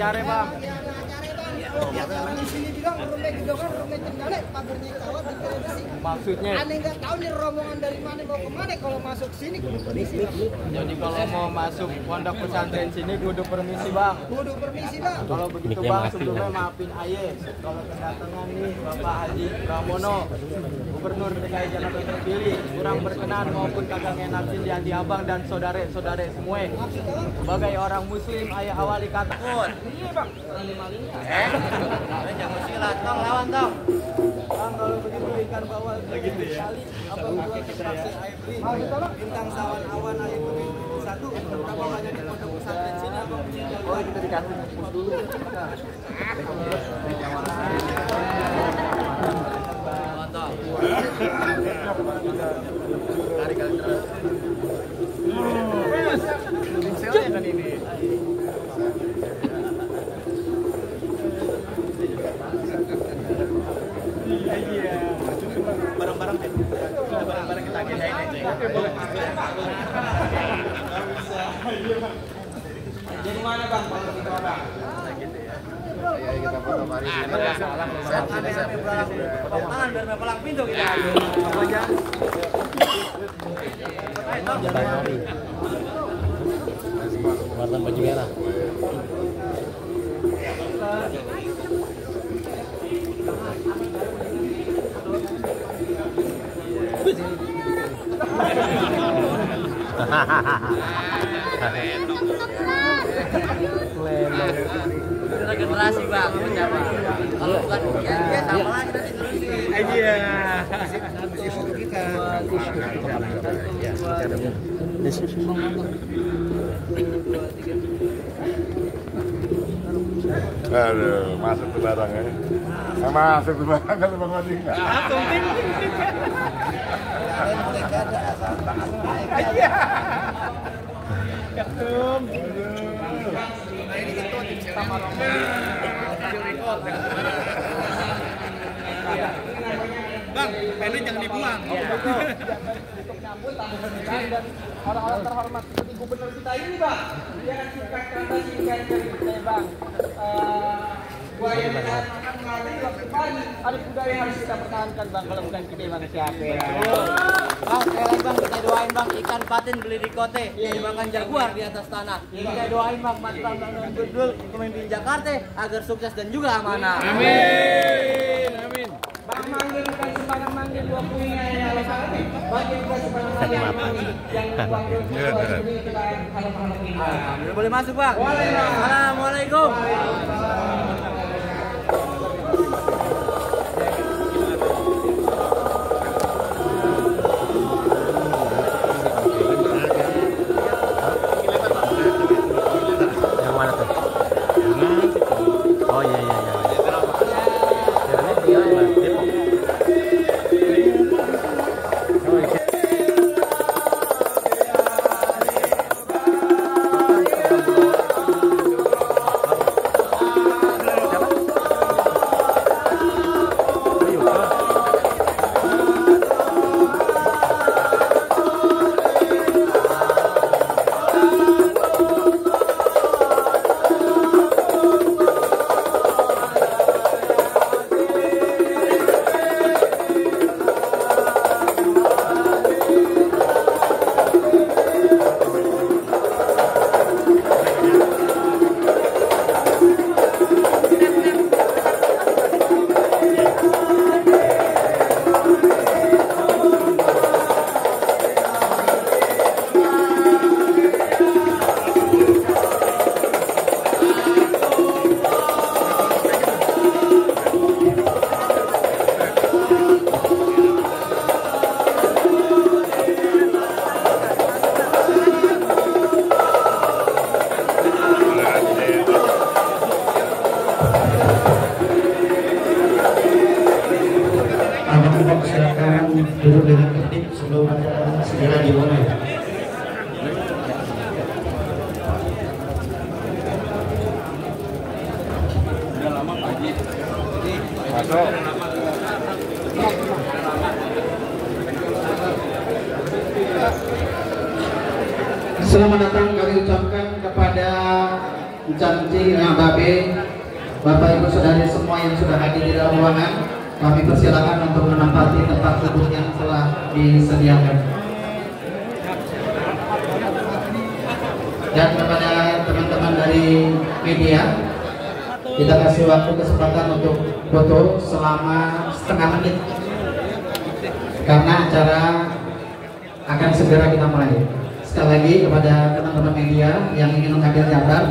acara bang. Di sini bilang rumah gedongan, rumah cendale, pagernya kawat di televisi. Maksudnya? Aneh nggak tahu nih rombongan dari mana mau kemana kalau masuk sini kudu permisi. Jadi kalau mau masuk pondok pesantren sini kudu permisi bang. Kudu permisi bang. Kalau begitu bang sebelumnya maafin aye. Kalau kedatangan nih Bapak Haji Pramono, Gubernur DKI Jakarta terpilih, kurang berkenan maupun kagak ngenakin di hati abang dan saudara-saudara semua. Sebagai orang muslim ayah awali kata pun. Iya bang. Jangan silat, tong lawan tong. Bang kalau begitu ikan bawal begitu ya. Abang gua fraksi AFD. Bintang sawan awan AFD 1 berapa banyak di pondok pesantren sini abang punya. Oh kita dikasih pus dulu. Mantap. Tarik kali terus. Saya kan ini. Barang-barang deh. Barang-barang kita agendain aja. Oke, boleh. Jadi mana bang kalau begitu orang? Gitu ya. Ya kita foto mari. Saya tangan biar pelang pintu kita. Apa aja? Warna baju merah. Kita generasi bang, menjawab. Kalau bukan ya sama lagi nanti terusin. Iya. Aduh, masuk ke barang ya. Masuk ke barang kalau Bang Wadi enggak. Iya. Ketum. Ini itu sama Bang, pennya jangan dibuang. Untuk nyambut tamu pernikahan dan orang-orang terhormat seperti gubernur kita ini, Bang. Dia kan singkat kata singkat cerita, Bang. Buaya dan makan mengalir waktu pagi. Ada budaya yang harus kita pertahankan, Bang. Kalau bukan kita, Bang, siapa ya? Bang, sekali Bang, kita doain Bang, ikan patin beli di kote, dimakan jaguar di atas tanah. Kita doain Bang, mantap dan gudul pemimpin Jakarta agar sukses dan juga amanah. Amin. Amin. Bang manggil bukan sembarang manggil dua punya yang satu. Bagi bukan sembarang manggil yang panggil ini kita harap boleh masuk Bang. Assalamualaikum. Yang mana tuh? Oh iya iya iya. duduk dengan tertib sebelum acara segera dimulai. Masuk. Selamat datang kami ucapkan kepada Cancing, Babe, Bapak Ibu Saudari semua yang sudah hadir di dalam ruangan, kami persilakan untuk menempati tempat duduk yang telah disediakan. Dan kepada teman-teman dari media, kita kasih waktu kesempatan untuk foto selama setengah menit karena acara akan segera kita mulai. Sekali lagi kepada teman-teman media yang ingin mengambil gambar,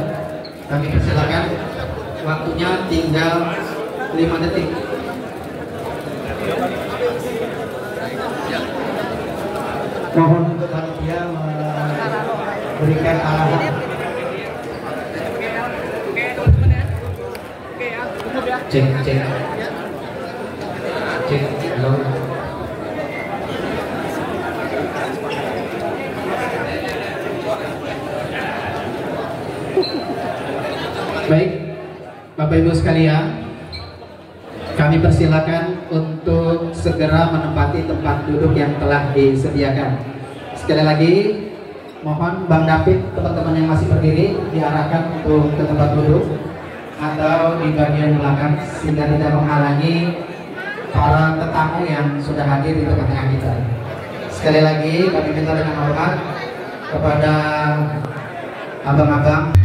kami persilakan, waktunya tinggal 5 detik. Mohon untuk panitia memberikan arahan. Cek, halo. Baik, Bapak Ibu sekalian, kami persilakan untuk segera menempati tempat duduk yang telah disediakan. Sekali lagi, mohon Bang David, teman-teman yang masih berdiri diarahkan untuk ke tempat duduk atau di bagian belakang sehingga tidak menghalangi para tetamu yang sudah hadir di tengah-tengah kita. Sekali lagi kami minta dengan hormat kepada abang-abang.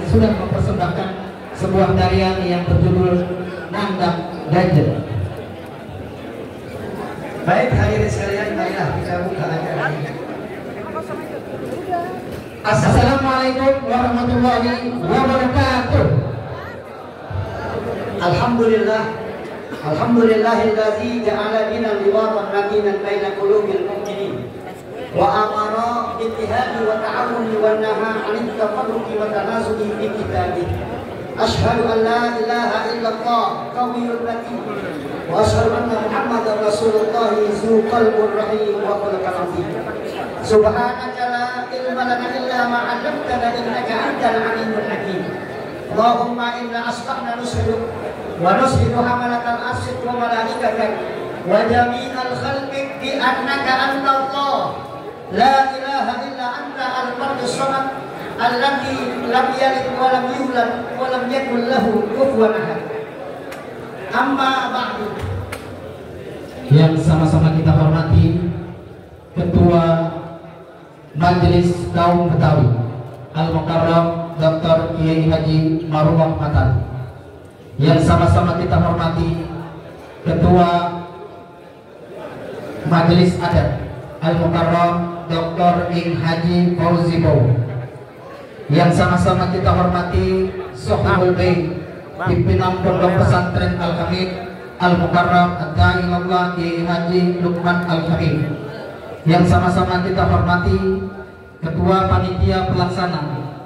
sudah mempersembahkan sebuah tarian yang berjudul Nandang Ganjel. Baik hadirin sekalian, marilah kita buka acara ini. Assalamualaikum warahmatullahi wabarakatuh. Alhamdulillah, alhamdulillahilladzi ja'ala dinal liwatan rakinan baina qulubil mu'minin wa amara bittihadi wa ta'awuni wa naha 'anil tafarruqi wa tanasuqi fi kitabihi. Asyhadu an la ilaha illallah qawiyyul matin wa asyhadu anna Muhammadar Rasulullah zu qalbur rahim wa khuluqul azim. Subhanaka la ilma lana illa ma 'allamtana innaka antal alimul hakim. Allahumma inna asbahna nushidu wa nushidu hamalatal arsyid wa malaikatak wa jami'al khalqik bi annaka antallah la ilaha illa anta al-fardus samad alladzi lam yalid wa lam yulad wa lam yakul lahu kufuwan ahad. Amma ba'du. Yang sama-sama kita hormati Ketua Majelis Kaum Betawi Al-Mukarram Dr. Kiai Haji Marwah Matar. Yang sama-sama kita hormati Ketua Majelis Adat Al-Mukarram Dr. Ing Haji Fauzi Bow. Yang sama-sama kita hormati Sohibul Bait pimpinan Pondok Pesantren Al-Hamid Al-Mukarram Ad-Da'ilallah Kiai Haji Lukman Al-Hamid. Yang sama-sama kita hormati Ketua Panitia Pelaksana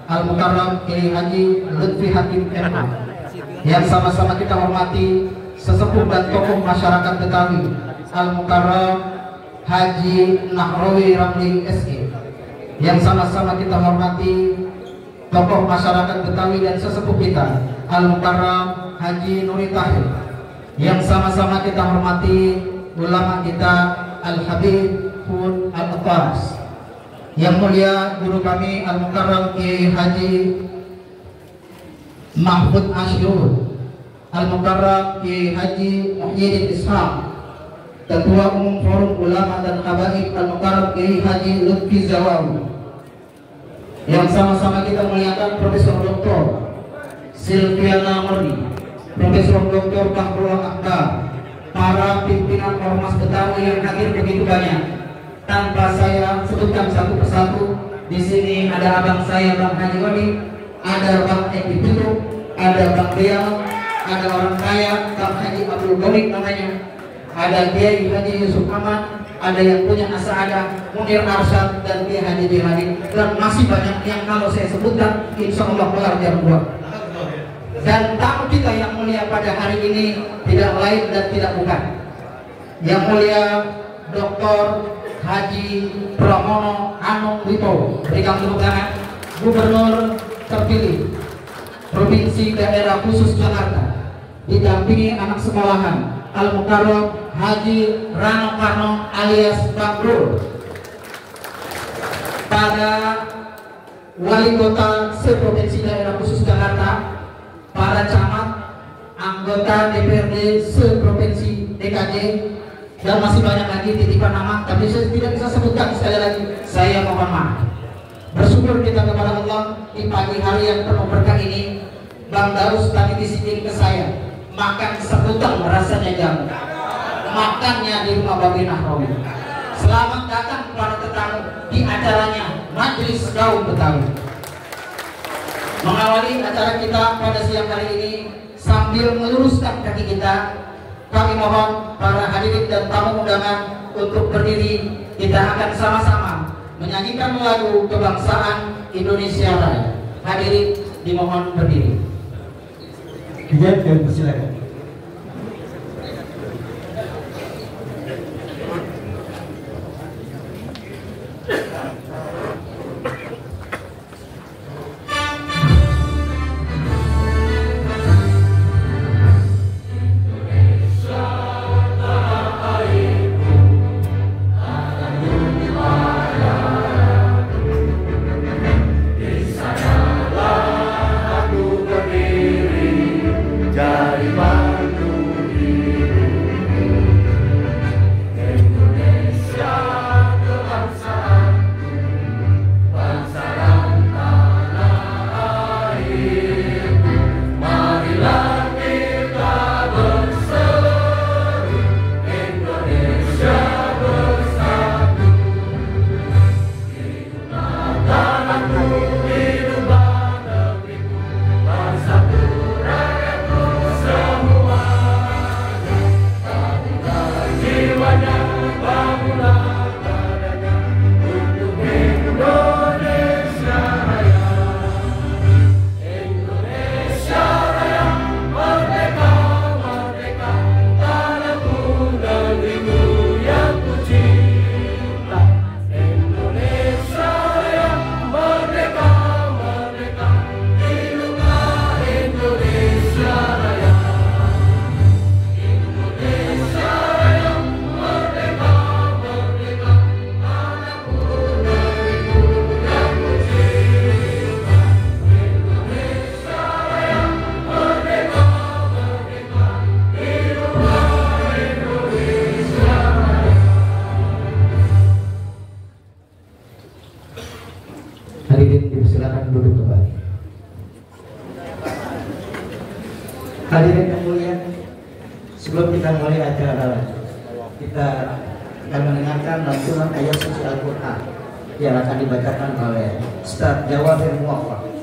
Al-Mukarram Kiai Haji Lutfi Hakim MA. Yang sama-sama kita hormati sesepuh dan tokoh masyarakat Betawi Al-Mukarram Haji Nahrawi Ramli SE. Yang sama-sama kita hormati tokoh masyarakat Betawi dan sesepuh kita Al-Mukarram Haji Nuri Tahir. Yang sama-sama kita hormati ulama kita Al-Habib Hud Al-Abbas. Yang mulia guru kami Al-Mukarram Kiai Haji Mahfud Asyur, Al-Mukarram Kiai Haji Muhyiddin Ishaq, Ketua Umum Forum Ulama dan Habaib Al-Mukarram Kiai Haji Lutfi Zawawi. Yang sama-sama kita muliakan Profesor Dr. Silviana Murni, Profesor Dr. Bahrul Akbar, para pimpinan Ormas Betawi yang hadir begitu banyak. Tanpa saya sebutkan satu persatu, di sini ada abang saya Bang Haji Wadi, ada Bang Edi Putu, ada Bang Rial, ada orang kaya Bang Haji Abdul Gonik namanya, ada Kiai Haji Yusuf Ahmad, ada yang punya Asa'adah Munir Arsyad dan Kiai Haji Jilani, dan masih banyak yang kalau saya sebutkan insya Allah kelar jam 2. Dan tamu kita yang mulia pada hari ini tidak lain dan tidak bukan yang mulia Dr. Haji Pramono Anung Wibowo, berikan tepuk tangan, Gubernur terpilih Provinsi Daerah Khusus Jakarta, didampingi anak sekolahan Al-Mukarram Haji Rano Karno alias Bang Bro, pada Wali Kota se-Provinsi Daerah Khusus Jakarta, para camat, anggota DPRD se-Provinsi DKJ, dan masih banyak lagi titipan nama, tapi saya tidak bisa sebutkan. Sekali lagi saya mohon maaf. Bersyukur kita kepada Allah di pagi hari yang penuh berkah ini. Bang Darus tadi disini ke saya, makan sekutang rasanya jamu, makannya di rumah Babi Nahrawi. Selamat datang kepada tetamu di acaranya Majelis Kaum Betawi. Mengawali acara kita pada siang hari ini sambil meluruskan kaki kita, kami mohon para hadirin dan tamu undangan untuk berdiri. Kita akan sama-sama menyanyikan lagu kebangsaan Indonesia Raya. Hadirin dimohon berdiri. Kita persilakan. Dari sebelum kita mulai acara, kita akan mendengarkan lantunan ayat suci Al-Quran yang akan dibacakan oleh Ustaz Jawahir Muwaffaq.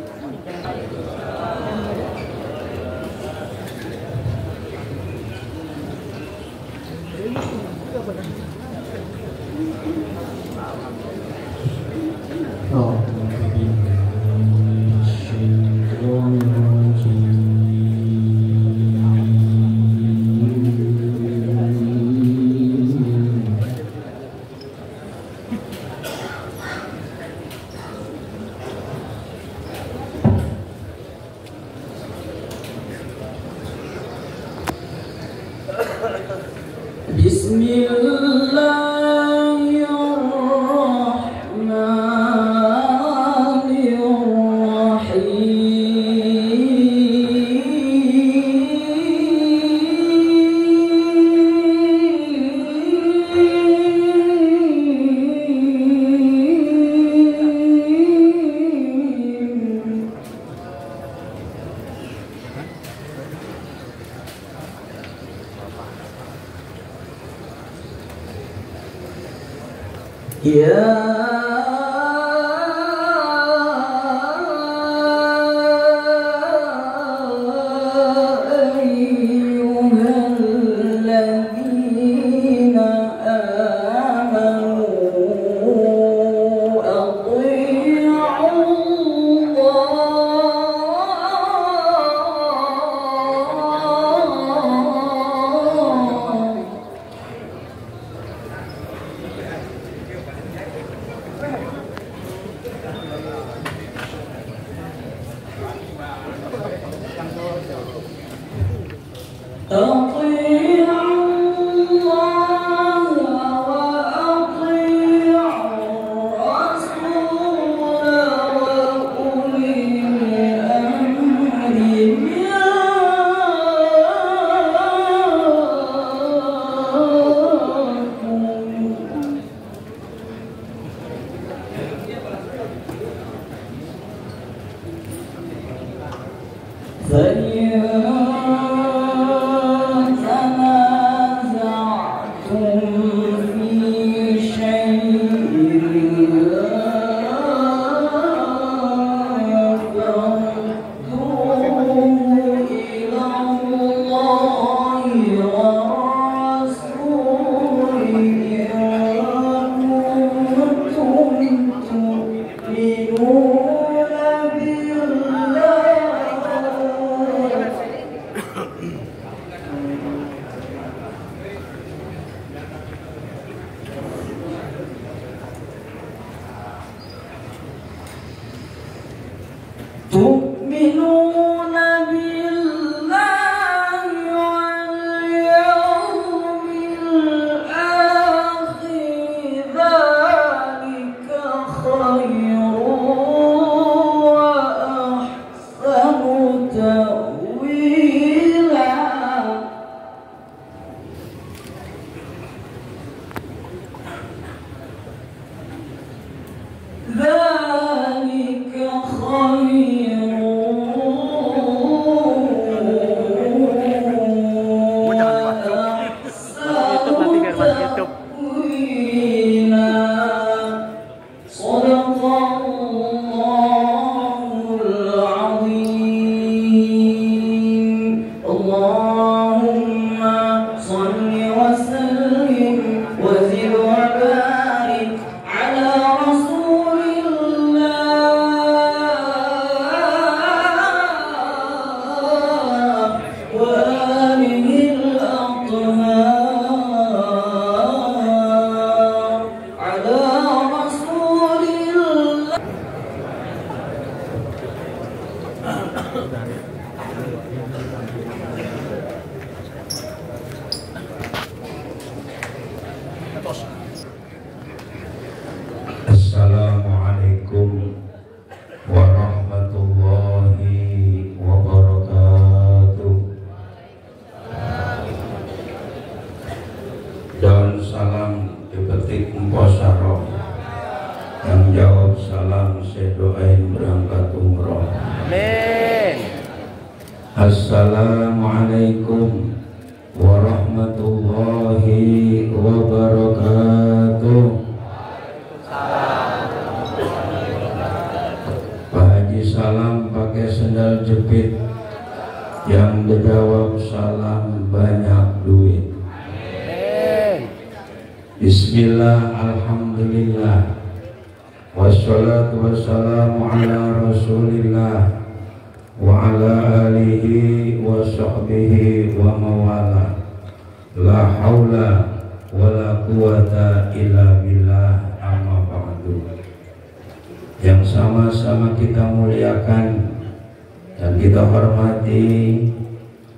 Assalamualaikum warahmatullahi wabarakatuh. Dan salam dipetik emposaroh, yang jawab salam sedoain berangkat umroh. Amin. Assalamualaikum warahmatullahi warahmatullahi wabarakatuh. Pak Haji salam pakai sendal jepit, yang dijawab salam banyak duit. Bismillah, alhamdulillah, wassalatu wassalamu ala rasulillah wa ala alihi wa sahbihi wa mawala. La haula wa la quwata illa billah, amma ba'du. Yang sama-sama kita muliakan dan kita hormati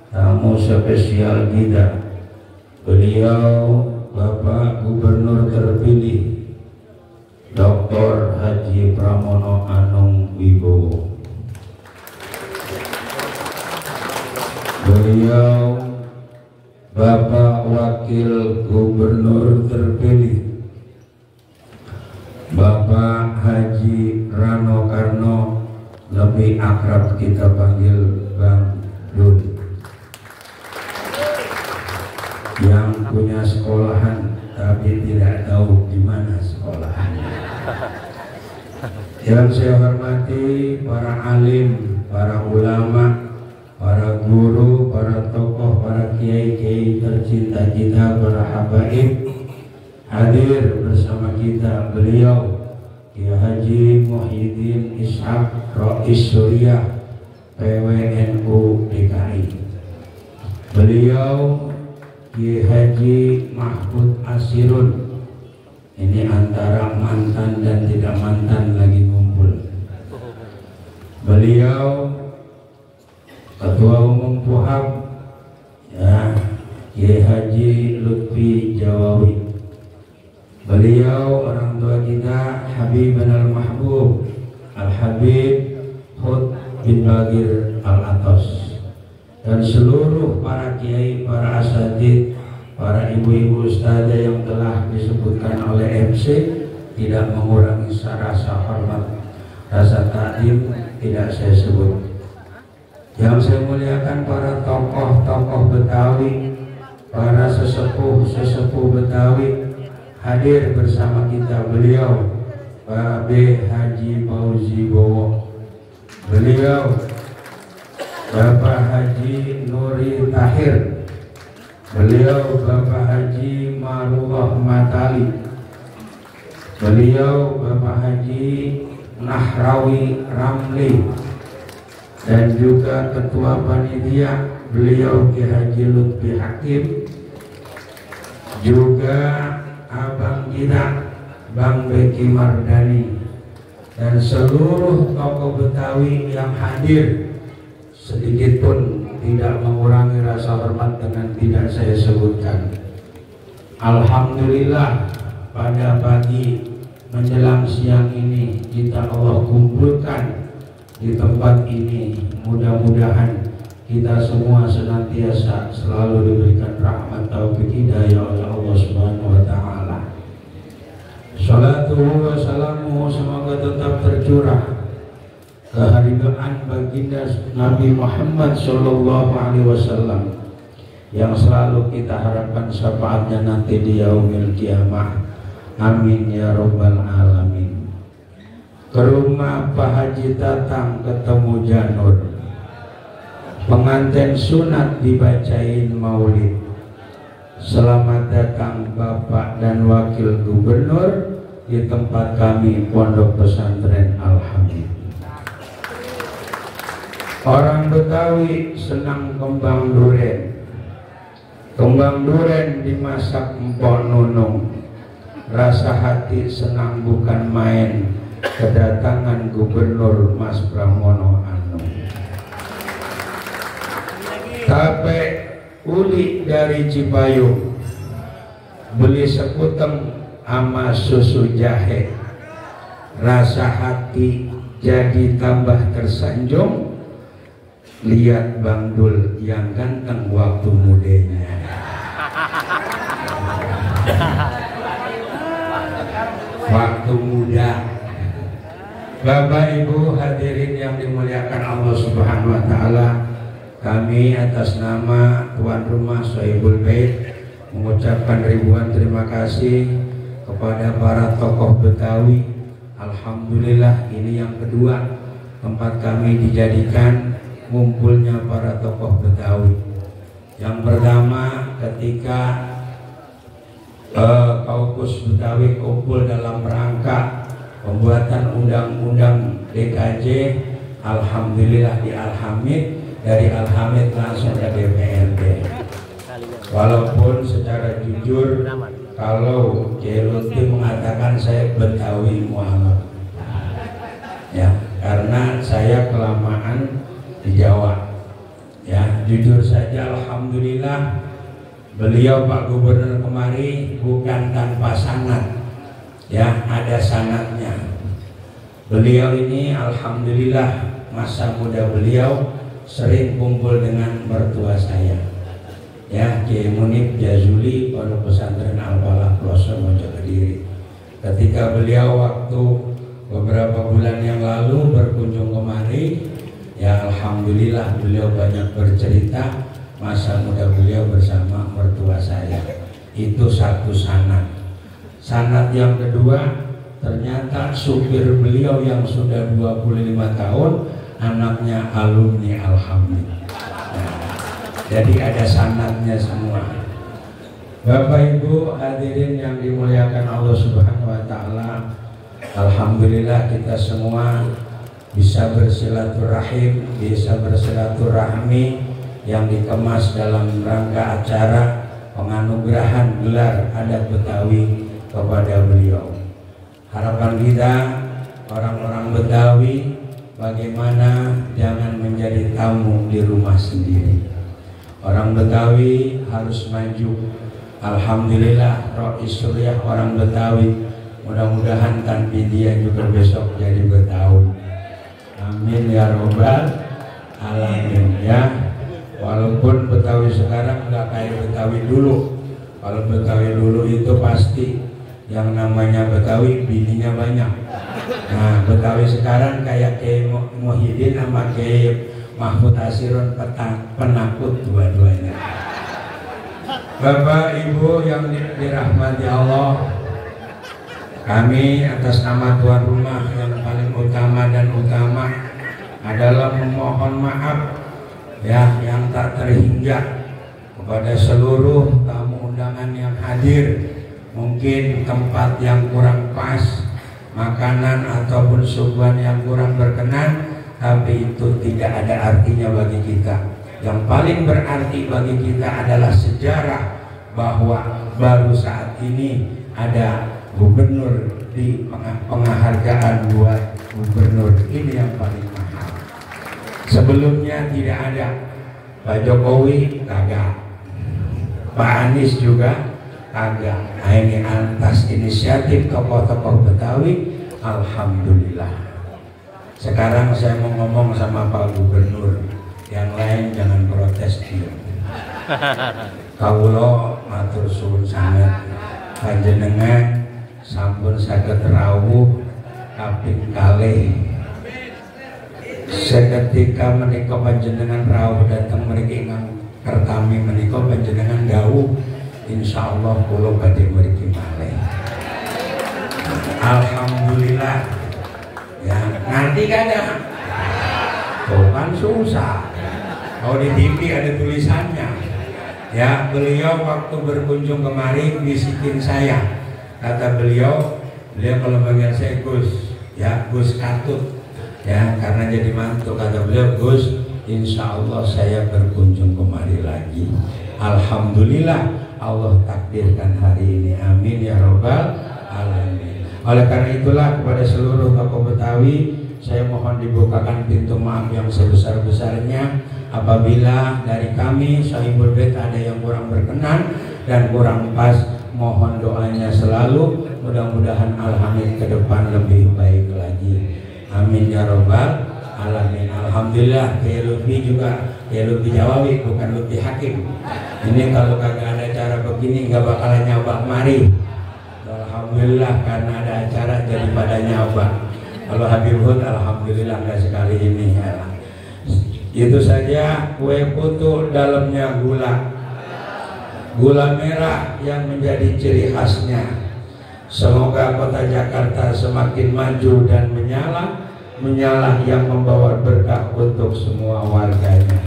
tamu spesial kita, beliau Bapak Gubernur terpilih Dr. Haji Pramono Anung Wibowo. Beliau Bapak Wakil Gubernur terpilih Bapak Haji Rano Karno, lebih akrab kita panggil Bang Dun, yang punya sekolahan tapi tidak tahu di mana sekolahannya. Yang saya hormati para alim, para ulama, para guru, para tokoh, para kiai-kiai tercinta kita, para habaib, hadir bersama kita beliau Kiai Haji Muhyiddin Ishaq Rais Suriah PWNU DKI, beliau Kiai Haji Mahfud Asirun, ini antara mantan dan tidak mantan lagi ngumpul. Beliau Ketua Umum Puhab ya, Kiai Haji Lutfi Jawawi. Beliau orang tua kita Habibun Al-Mahbub Al-Habib Hud bin Bagir Al-Atos, dan seluruh para kiai, para asatidz, para ibu-ibu ustadzah yang telah disebutkan oleh MC, tidak mengurangi rasa hormat, rasa takdim tidak saya sebut. Yang saya muliakan para tokoh-tokoh Betawi, para sesepuh Betawi, hadir bersama kita beliau Pak B. Haji Fauzi Bowo, beliau Bapak Haji Nuri Tahir, beliau Bapak Haji Marullah Matali, beliau Bapak Haji Nahrawi Ramli, dan juga Ketua Panitia beliau Kiai Haji Lutfi Hakim, juga abang kita Bang Beki Mardani, dan seluruh tokoh Betawi yang hadir, sedikit pun tidak mengurangi rasa hormat dengan tidak saya sebutkan. Alhamdulillah, pada pagi menjelang siang ini kita Allah kumpulkan di tempat ini. Mudah-mudahan kita semua senantiasa selalu diberikan rahmat taufik hidayah oleh Allah Subhanahu wa taala. Salatuhu wa salamuhu semoga tetap tercurah kehadiran baginda Nabi Muhammad sallallahu alaihi wasallam yang selalu kita harapkan syafaatnya nanti di yaumil kiamah. Amin ya rabbal alamin. Ke rumah Pak Haji Tatang ketemu Janur, pengantin sunat dibacain maulid. Selamat datang Bapak dan Wakil Gubernur di tempat kami Pondok Pesantren Al-Hamid. Orang Betawi senang kembang duren. Kembang duren dimasak Mpok Nunung. Rasa hati senang bukan main kedatangan Gubernur Mas Pramono Anung. Tape uli dari Cipayung, beli sekuteng ama susu jahe. Rasa hati jadi tambah tersanjung lihat Bang Dul yang ganteng waktu mudanya. Waktu muda. Bapak Ibu hadirin yang dimuliakan Allah Subhanahu wa taala, kami atas nama tuan rumah Sohibul Bait mengucapkan ribuan terima kasih kepada para tokoh Betawi. Alhamdulillah, ini yang kedua tempat kami dijadikan ngumpulnya para tokoh Betawi. Yang pertama ketika Kaukus Betawi kumpul dalam rangka pembuatan undang-undang DKJ, alhamdulillah di Alhamid, dari Alhamid langsung ke DPRD. Walaupun secara jujur kalau Jelunti mengatakan saya Betawi Muhammad, ya, karena saya kelamaan di Jawa. Ya, jujur saja alhamdulillah beliau Pak Gubernur kemari bukan tanpa sanad, ya, ada sanadnya. Beliau ini alhamdulillah masa muda beliau sering kumpul dengan mertua saya, ya, Kiai Munib Jazuli, Pondok Pesantren Al-Falah Ploso Mojo Kediri. Ketika beliau waktu beberapa bulan yang lalu berkunjung kemari, ya alhamdulillah beliau banyak bercerita masa muda beliau bersama mertua saya. Itu satu sanad. Sanad yang kedua, ternyata supir beliau yang sudah 25 tahun anaknya alumni Alhamid. Nah, jadi ada sanadnya semua. Bapak Ibu hadirin yang dimuliakan Allah Subhanahu wa taala, alhamdulillah kita semua bisa bersilaturahim, bisa bersilaturahmi yang dikemas dalam rangka acara penganugerahan gelar adat Betawi kepada beliau. Harapan kita orang-orang Betawi bagaimana jangan menjadi tamu di rumah sendiri. Orang Betawi harus maju. Alhamdulillah Rois Suryah orang Betawi, mudah-mudahan tanpa dia juga besok jadi Betawi. Amin ya robbal alamin, ya. Walaupun Betawi sekarang nggak kayak Betawi dulu. Kalau Betawi dulu itu pasti yang namanya Betawi bininya banyak. Nah, Betawi sekarang kayak Kiai Muhyiddin sama Kiai Mahfud Asirun, penakut dua-duanya. Bapak Ibu yang dirahmati Allah, kami atas nama tuan rumah yang paling utama dan utama adalah memohon maaf, ya, yang tak terhingga kepada seluruh tamu undangan yang hadir. Mungkin tempat yang kurang pas, makanan ataupun suguhan yang kurang berkenan, tapi itu tidak ada artinya bagi kita. Yang paling berarti bagi kita adalah sejarah bahwa baru saat ini ada gubernur di penghargaan buat gubernur. Ini yang paling mahal. Sebelumnya tidak ada. Pak Jokowi kagak, Pak Anies juga kagak. Nah, ini atas inisiatif tokoh-tokoh Betawi, alhamdulillah. Sekarang saya mau ngomong sama Pak Gubernur, yang lain jangan protes dia. Kawula matur suwun sanget panjenengan sampun saged rawuh kaping kalih. Seketika menika panjenengan rawuh dateng mriki ingkang kertami menika panjenengan dawuh insyaallah kula badhe mriki malih. Alhamdulillah. Ya, nanti kadang bukan susah. Kalau di TV ada tulisannya. Ya, beliau waktu berkunjung kemari bisikin saya. Kata beliau kalau bagian saya Gus, ya Gus Katut, ya karena jadi mantu. Kata beliau, Gus, insya Allah saya berkunjung kemari lagi. Alhamdulillah Allah takdirkan hari ini. Amin ya robbal alamin. Oleh karena itulah kepada seluruh tokoh Betawi saya mohon dibukakan pintu maaf yang sebesar-besarnya apabila dari kami Sohibul Bait ada yang kurang berkenan dan kurang pas. Mohon doanya selalu, mudah-mudahan Alhamid ke depan lebih baik lagi. Amin ya robbal alamin. Alhamdulillah Kiai Lutfi juga, Kiai Lutfi Jawawi bukan Lutfi Hakim. Ini kalau kagak ada acara begini nggak bakalan nyoba mari. Alhamdulillah karena ada acara jadi pada nyoba. Kalau Habib Hud alhamdulillah nggak sekali ini ya. Itu saja kue putu dalamnya gula merah yang menjadi ciri khasnya. Semoga kota Jakarta semakin maju dan menyala yang membawa berkah untuk semua warganya.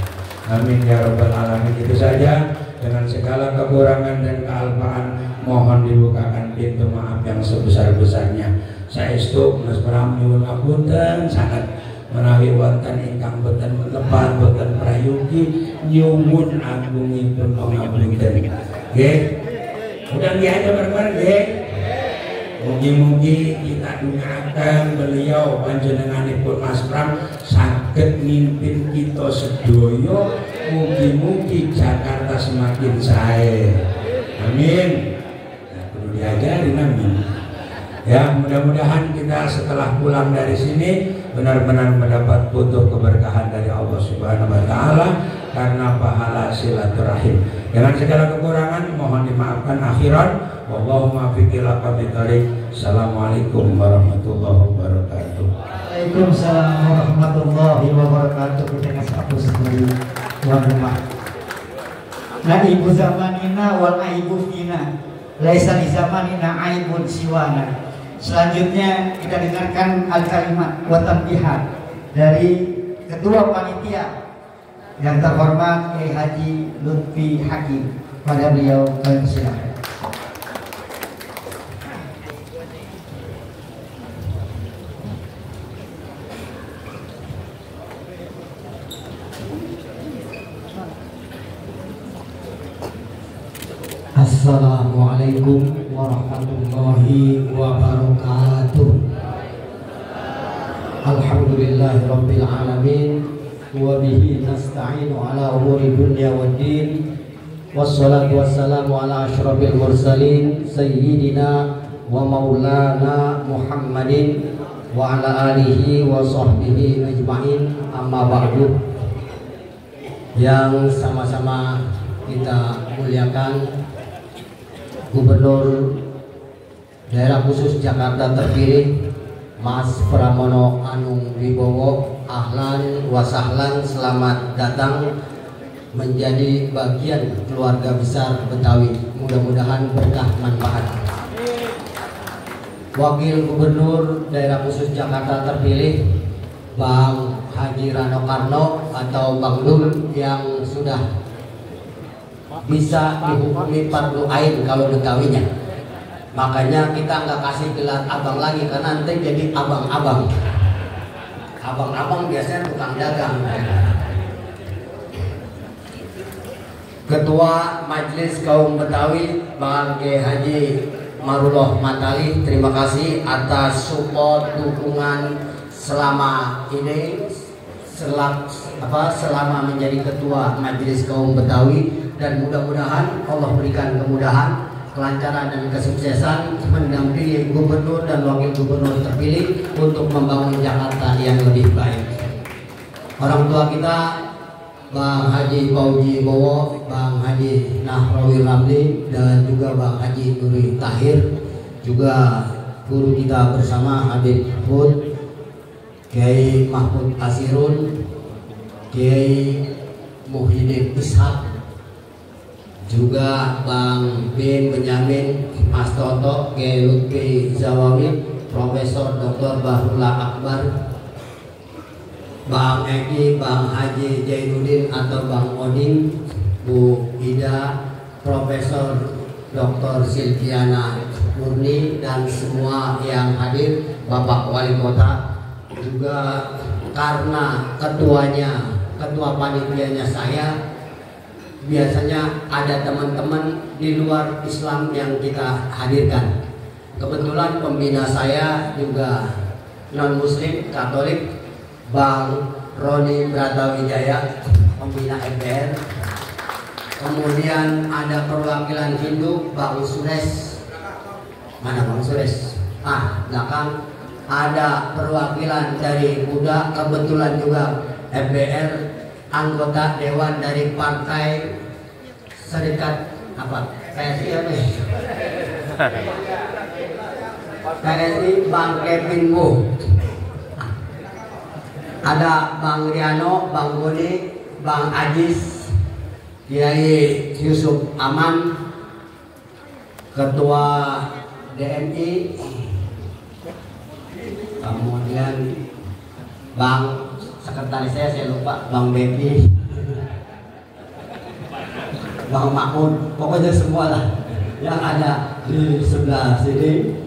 Amin ya rabbal alamin. Itu saja, dengan segala kekurangan dan kealpaan mohon dibukakan pintu maaf yang sebesar-besarnya. Saestu Mas Pram nyuwun ngapunten sangat menawi wonten ingkang boten lepat boten prayogi nyuwun agungipun pangapunten. Nggih. Mudah nggih aja bareng-bareng nggih. Mugi-mugi kita doakan beliau panjenenganipun Mas Pram saged mimpin kita sedoyo. Mugi-mugi Jakarta semakin sae. Amin. Nah, perlu diajarin amin. Ya, mudah-mudahan kita setelah pulang dari sini benar-benar mendapat butuh keberkahan dari Allah Subhanahu wa taala karena pahala silaturahim. Dengan segala kekurangan mohon dimaafkan akhiran. Wallahu muwaffiq ila aqwamit thoriq. Assalamualaikum warahmatullahi wabarakatuh. Waalaikumsalam warahmatullahi wabarakatuh. Kita kasih hapus dari tuan rumah. Aibu zamanina wal aibu fina. Laisa li zamanina aibun siwana. Selanjutnya kita dengarkan al-kalimat wa tanbihat dari Ketua Panitia yang terhormat Kiai Haji Lutfi Hakim. Pada beliau kami persilakan. Assalamualaikum warahmatullahi wabarakatuh. Alhamdulillahirabbil alamin wa bihi nasta'inu ala umuri dunya waddin. Wassalatu wassalamu ala asyrafil mursalin sayyidina wa maulana Muhammadin wa ala alihi wa sahbihi ajma'in. Amma ba'du. Yang sama-sama kita muliakan Gubernur Daerah Khusus Jakarta terpilih Mas Pramono Anung Wibowo, ahlan wa sahlan, selamat datang menjadi bagian keluarga besar Betawi. Mudah-mudahan berkah manfaat. Wakil Gubernur Daerah Khusus Jakarta terpilih Bang Haji Rano Karno atau Bang Dul yang sudah bisa dihukumi fardu ain kalau Betawinya. Makanya kita nggak kasih gelar abang lagi karena nanti jadi abang-abang. Abang-abang biasanya tukang dagang. Ketua Majelis Kaum Betawi Bang Haji Marullah Matali, terima kasih atas support dukungan selama ini selama menjadi Ketua Majelis Kaum Betawi. Dan mudah-mudahan Allah berikan kemudahan, kelancaran dan kesuksesan mendampingi gubernur dan wakil gubernur terpilih untuk membangun Jakarta yang lebih baik. Orang tua kita Bang Haji Pauji Bowo, Bang Haji Nahrawi Ramli, dan juga Bang Haji Nuri Tahir, juga guru kita bersama Habib Hud, Kiai Mahmud Asirun, Kiai Muhyiddin Ishak, juga Bang Bin Benyamin, Mas Toto, Kiai Lutfi Zawawi, Profesor Dr. Bahrullah Akbar, Bang Eki, Bang Haji Jainuddin atau Bang Odin, Bu Ida, Profesor Dr. Silviana Murni, dan semua yang hadir, Bapak Wali Kota, juga karena ketua panitianya saya, biasanya ada teman-teman di luar Islam yang kita hadirkan. Kebetulan pembina saya juga non-muslim Katolik, Bang Roni Bratawijaya, pembina MPR. Kemudian ada perwakilan Hindu, Bang Suresh. Mana Bang Suresh? Belakang. Ada perwakilan dari Buddha, kebetulan juga MPR, anggota dewan dari Partai Serikat PSI apa ya? PSI, Bang Kevin Wu. Ada Bang Riano, Bang Boni, Bang Ajis, Kiai Yusuf Aman, Ketua DMI, kemudian Bang Sekretaris saya lupa, Bang Bebi, Bang Mahmud, pokoknya semua lah yang ada di sebelah sini.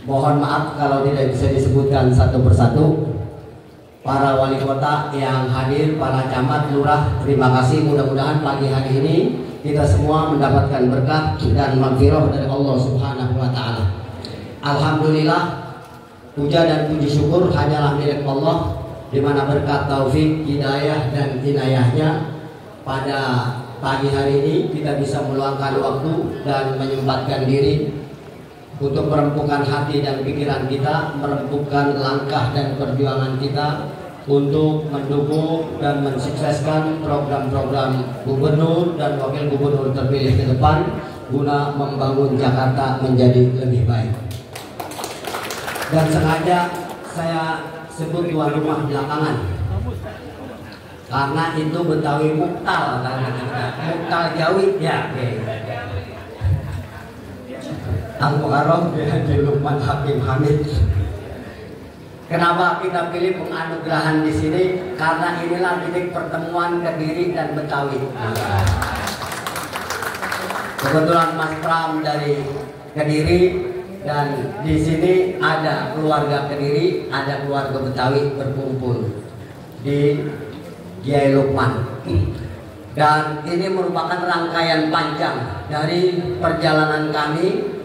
Mohon maaf kalau tidak bisa disebutkan satu persatu. Para wali kota yang hadir, para camat, lurah, terima kasih. Mudah-mudahan pagi hari ini kita semua mendapatkan berkah dan maghfirah dari Allah Subhanahu wa Ta'ala. Alhamdulillah, puja dan puji syukur hanyalah milik Allah, di mana berkat taufik, hidayah dan inayahnya pada pagi hari ini kita bisa meluangkan waktu dan menyempatkan diri untuk merempukan hati dan pikiran kita, merempukan langkah dan perjuangan kita untuk mendukung dan mensukseskan program-program gubernur dan wakil gubernur terpilih ke depan guna membangun Jakarta menjadi lebih baik. Dan sengaja saya sebut tuan rumah belakangan karena itu Betawi Muktal, Muktal Jawi ya. Al-Mukarram di Lukman Hakim Hamid. Kenapa kita pilih penganugerahan di sini? Karena inilah titik pertemuan Kediri dan Betawi. Kebetulan Mas Pram dari Kediri dan di sini ada keluarga Kediri, ada keluarga Betawi berkumpul di Kiai Lukman. Dan ini merupakan rangkaian panjang dari perjalanan kami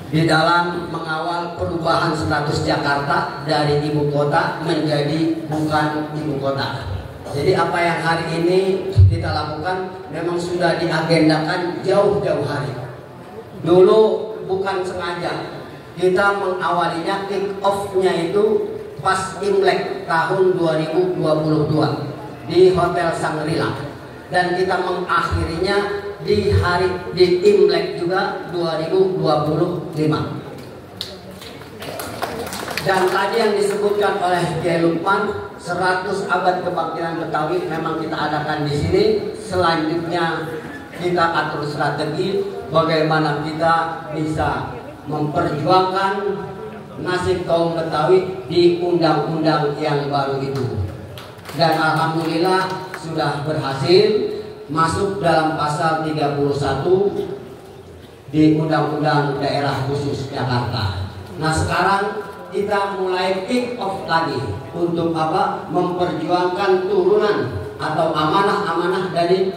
di dalam mengawal perubahan status Jakarta dari ibu kota menjadi bukan ibu kota. Jadi apa yang hari ini kita lakukan memang sudah diagendakan jauh-jauh hari. Dulu bukan sengaja, kita mengawalinya, kick off-nya itu pas Imlek tahun 2022 di Hotel Shangri-La, dan kita mengakhirinya di Imlek juga 2025. Dan tadi yang disebutkan oleh Kiai Lukman, 100 abad kebangkitan Betawi memang kita adakan di sini. Selanjutnya kita atur strategi bagaimana kita bisa memperjuangkan nasib kaum Betawi di undang-undang yang baru itu. Dan alhamdulillah sudah berhasil masuk dalam pasal 31 di Undang-Undang Daerah Khusus Jakarta. Nah, sekarang kita mulai kick off lagi untuk apa? Memperjuangkan turunan atau amanah-amanah dari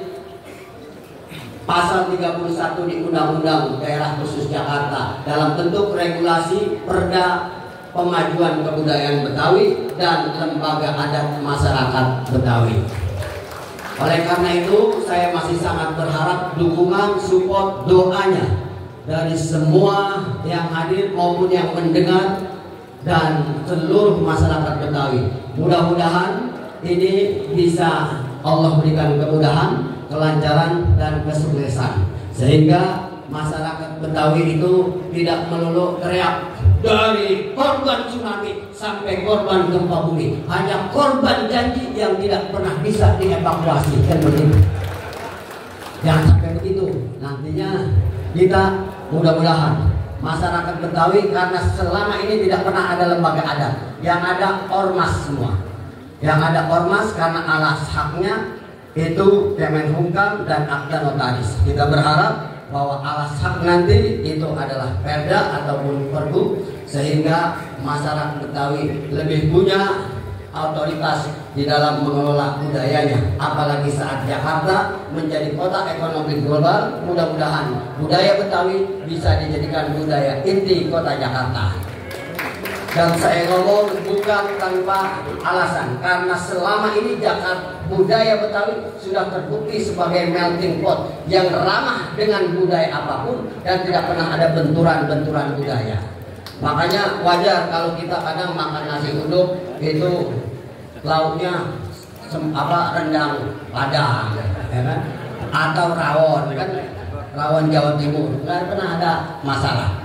pasal 31 di Undang-Undang Daerah Khusus Jakarta dalam bentuk regulasi Perda Pemajuan Kebudayaan Betawi dan Lembaga Adat Masyarakat Betawi. Oleh karena itu saya masih sangat berharap dukungan, support, doanya dari semua yang hadir maupun yang mendengar dan seluruh masyarakat Betawi. Mudah-mudahan ini bisa Allah berikan kemudahan, kelancaran dan kesuksesan sehingga masyarakat Betawi itu tidak melulu teriak dari korban tsunami sampai korban gempa bumi, hanya korban janji yang tidak pernah bisa dievakuasi. Kan begitu? Jangan sampai begitu. Nantinya kita mudah-mudahan masyarakat Betawi, karena selama ini tidak pernah ada lembaga adat, yang ada ormas semua. Yang ada ormas karena alas haknya itu Kemenhukam dan akta notaris. Kita berharap bahwa alas hak nanti itu adalah perda ataupun pergub, sehingga masyarakat Betawi lebih punya otoritas di dalam mengelola budayanya. Apalagi saat Jakarta menjadi kota ekonomi global, mudah-mudahan budaya Betawi bisa dijadikan budaya inti kota Jakarta. Dan saya ngomong bukan tanpa alasan, karena selama ini Jakarta, budaya Betawi sudah terbukti sebagai melting pot yang ramah dengan budaya apapun dan tidak pernah ada benturan-benturan budaya. Makanya wajar kalau kita kadang makan nasi uduk itu lauknya rendang Padang, ya kan? Atau rawon, kan? Rawon Jawa Timur, nggak pernah ada masalah.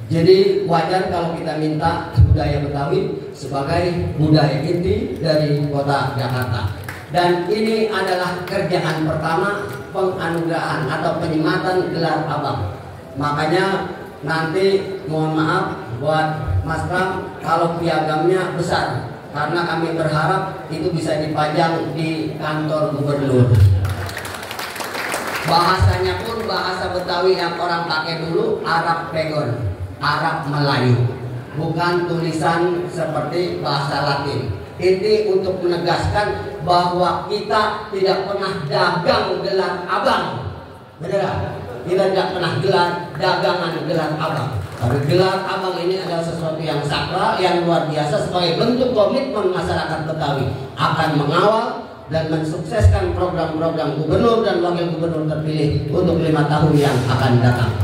Jadi wajar kalau kita minta budaya Betawi sebagai budaya inti dari kota Jakarta. Dan ini adalah kerjaan pertama penganugerahan atau penyematan gelar abang. Makanya nanti mohon maaf buat Mas Pram kalau piagamnya besar, karena kami berharap itu bisa dipajang di kantor gubernur. Bahasanya pun bahasa Betawi yang orang pakai dulu, Arab Pegon, Arab Melayu, bukan tulisan seperti bahasa Latin. Ini untuk menegaskan bahwa kita tidak pernah dagang gelar abang. Benar? Kita tidak pernah dagangan gelar abang. Karena gelar abang ini adalah sesuatu yang sakral, yang luar biasa sebagai bentuk komitmen masyarakat Betawi akan mengawal dan mensukseskan program-program gubernur dan wakil gubernur terpilih untuk 5 tahun yang akan datang.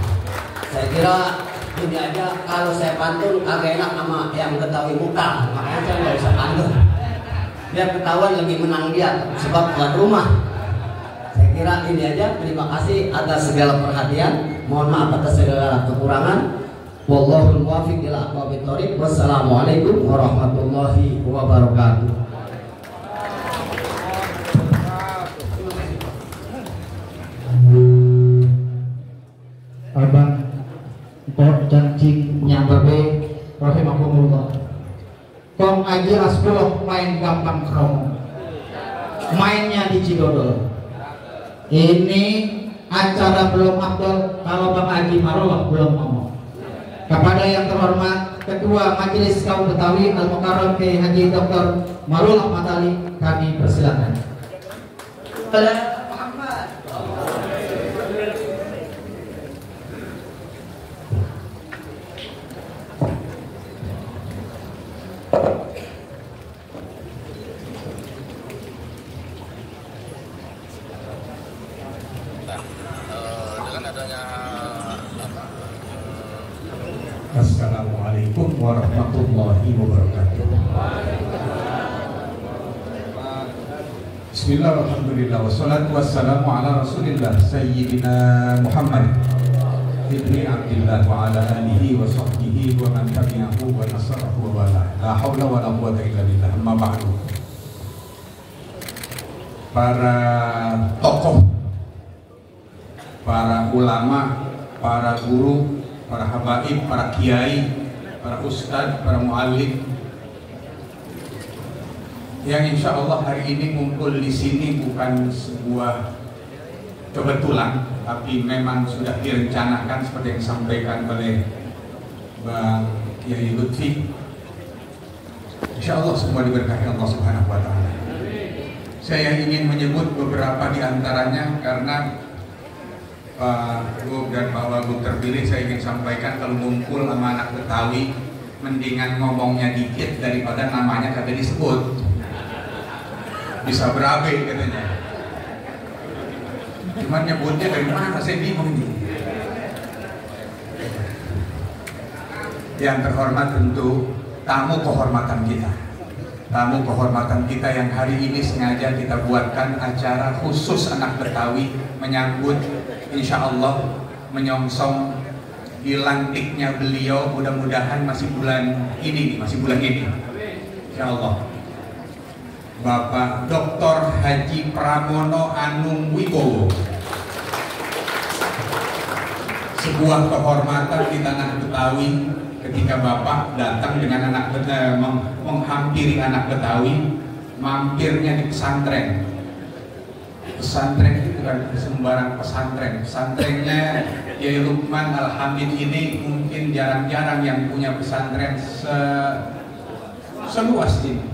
Saya kira ini aja. Kalau saya pantun agak enak sama yang Betawi muka, makanya saya nggak bisa pantun. Biar ketahuan lebih menang dia, sebab tuan rumah. Saya kira ini aja. Terima kasih atas segala perhatian. Mohon maaf atas segala kekurangan. Wallahul muwaffiq ila aqwamit thoriq. Wassalamualaikum warahmatullahi wabarakatuh. Abang Kok Cancing Nyambabe rahimahumullah. Kong aji asbulok main gampang kromo, mainnya di Cidodol. Ini acara belum afdol kalau Bang Haji Marullah belum ngomong. Kepada yang terhormat Ketua Majelis Kaum Betawi Al-Mukarram Kiai Haji Dr. Marullah Matali, kami persilakan. Assalamualaikum warahmatullahi wabarakatuh. Bismillah, alhamdulillah, wassalatu wassalamu ala rasulillah Sayyidina Muhammad ibni Abdillah wa ala alihi wa sahbihi wa man tabi'ahu wa nasarahu wa wala. La hawla wa la quwwata illa billah. Amma ba'du. Para tokoh, para ulama, para guru, para habaib, para kiai, para ustadz, para muallim yang insya Allah hari ini ngumpul di sini bukan sebuah kebetulan, tapi memang sudah direncanakan seperti yang disampaikan oleh Bang Kiai Lutfi. Insya Allah semua diberkahi Allah Subhanahu Wa Taala. Saya ingin menyebut beberapa di antaranya karena Pak Gub dan Pak Wagub terpilih. Saya ingin sampaikan kalau ngumpul sama anak Betawi mendingan ngomongnya dikit daripada namanya kagak disebut. Bisa berabe katanya. Cuman nyebutnya dari mana saya bingung nih. Yang terhormat tentu tamu kehormatan kita. Tamu kehormatan kita yang hari ini sengaja kita buatkan acara khusus anak Betawi menyambut insya Allah menyongsong dilantiknya beliau, mudah-mudahan masih bulan ini insya Allah. Bapak Dr. Haji Pramono Anung Wibowo. Sebuah kehormatan di tanah Betawi ketika Bapak datang dengan anak Betawi, menghampiri anak Betawi, mampirnya di pesantren. Pesantren itu bukan sembarang pesantren. Pesantrennya Kiai Lukman Al-Hamid ini mungkin jarang-jarang yang punya pesantren seluas ini.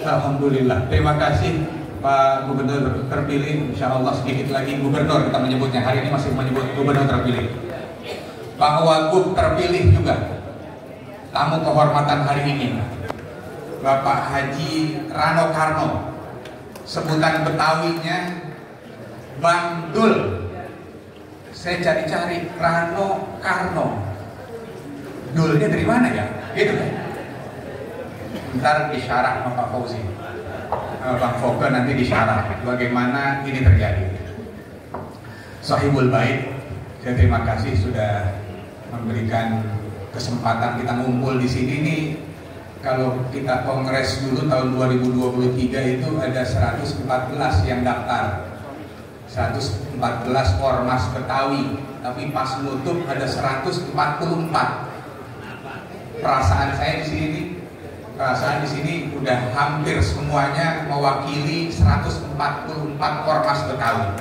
Alhamdulillah. Terima kasih Pak Gubernur terpilih. Insya Allah sedikit lagi Gubernur kita menyebutnya. Hari ini masih menyebut Gubernur terpilih. Pak Wagub terpilih juga. Tamu kehormatan hari ini Bapak Haji Rano Karno. Sebutan Betawinya Bang Dul. Saya cari-cari Rano Karno. Dulnya dari mana ya? Gitu kan? Ntar disyarah sama Pak Fauzi, Bang Foke nanti disyarah bagaimana ini terjadi. Sahibul Bait, saya terima kasih sudah memberikan kesempatan kita ngumpul di sini nih. kalau kita kongres dulu tahun 2023 itu ada 114 yang daftar, 114 ormas Betawi, tapi pas nutup ada 144. Perasaan saya di sini, udah hampir semuanya mewakili 144 ormas Betawi.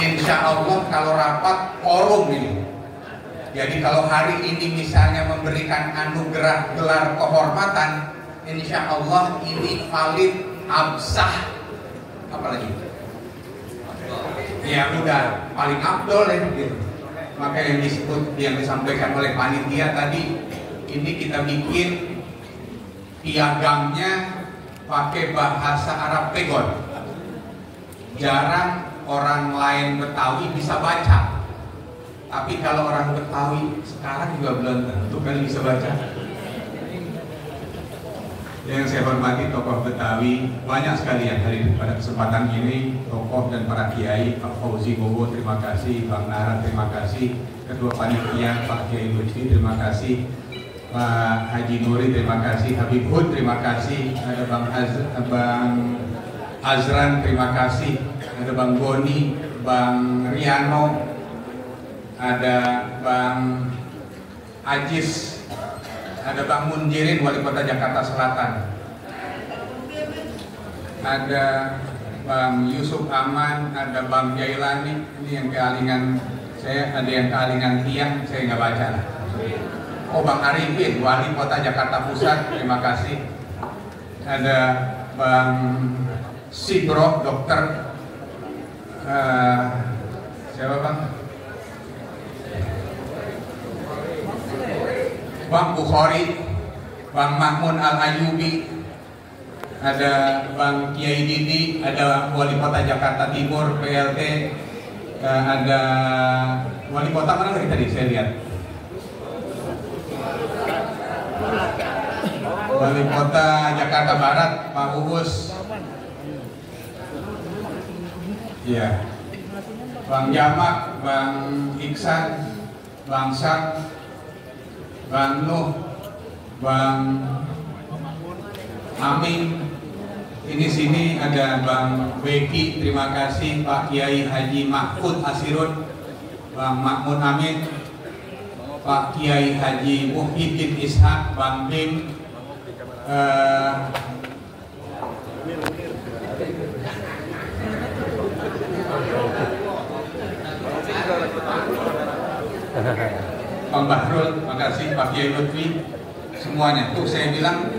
Insya Allah kalau rapat quorum ini. Jadi kalau hari ini misalnya memberikan anugerah gelar kehormatan, insya Allah ini valid, absah, apalagi ya udah paling abdol ya gitu. Maka yang disampaikan oleh panitia tadi, ini kita bikin piagamnya pakai bahasa Arab Pegon. Jarang orang lain Betawi bisa baca. Tapi kalau orang Betawi sekarang juga belum tentu kan bisa baca. Yang saya hormati tokoh Betawi, banyak sekali yang hadir pada kesempatan ini, tokoh dan para kiai, Pak Fauzi Bowo terima kasih, Bang Nara terima kasih, Ketua Panitia Pak Kiai Lutfi terima kasih, Pak Haji Nuri terima kasih, Habib Hud terima kasih, ada Bang Azran terima kasih, ada Bang Boni, Bang Riano, ada Bang Ajis, ada Bang Munjirin, Wali Kota Jakarta Selatan, ada Bang Yusuf Aman, ada Bang Jailani, ini yang kealingan saya, ada yang kealingan tiang, saya nggak baca lah. Oh, Bang Arifin, Wali Kota Jakarta Pusat, terima kasih. Ada Bang Sidro, dokter, siapa Bang? Bang Bukhari, Bang Mahmun Al-Ayubi, ada Bang Kiai Didi, ada Wali Kota Jakarta Timur, PLT, ada Wali Kota mana lagi tadi saya lihat? Wali Kota Jakarta Barat, Pak Uus. Iya. Bang Jamak, Bang Iksan, Bang Sak, Bang Nuh, Bang Amin. Ini sini ada Bang Beki, terima kasih. Pak Kiai Haji Mahfud Asirun, Bang Mahmud Amin, Pak Kiai Haji Muhyiddin Ishak, Bang Bim, Bang Bahrul, makasih, Pak Kiai Lutfi, semuanya. Tuh saya bilang,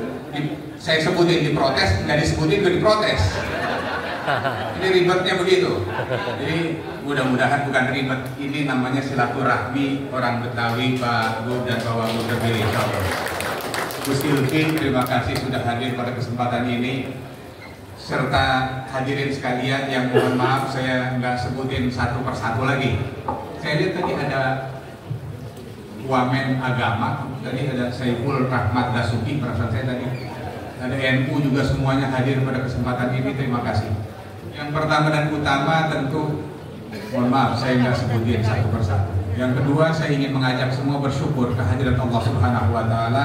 saya sebutin di protes, nggak disebutin gue diprotes. Ini ribetnya begitu. Jadi mudah-mudahan bukan ribet, ini namanya silaturahmi orang Betawi, Pak Gub dan Pak Wagub terpilih. Gus Ilkin, terima kasih sudah hadir pada kesempatan ini. Serta hadirin sekalian yang mohon maaf saya nggak sebutin satu persatu lagi. Saya lihat tadi ada Wamen Agama, tadi ada Saiful Rahmat Dasuki, perasaan saya tadi ada NU juga, semuanya hadir pada kesempatan ini, terima kasih. Yang pertama dan utama tentu, mohon maaf saya nggak sebutin satu persatu. Yang kedua, saya ingin mengajak semua bersyukur kehadiran Allah Subhanahu Wa Taala.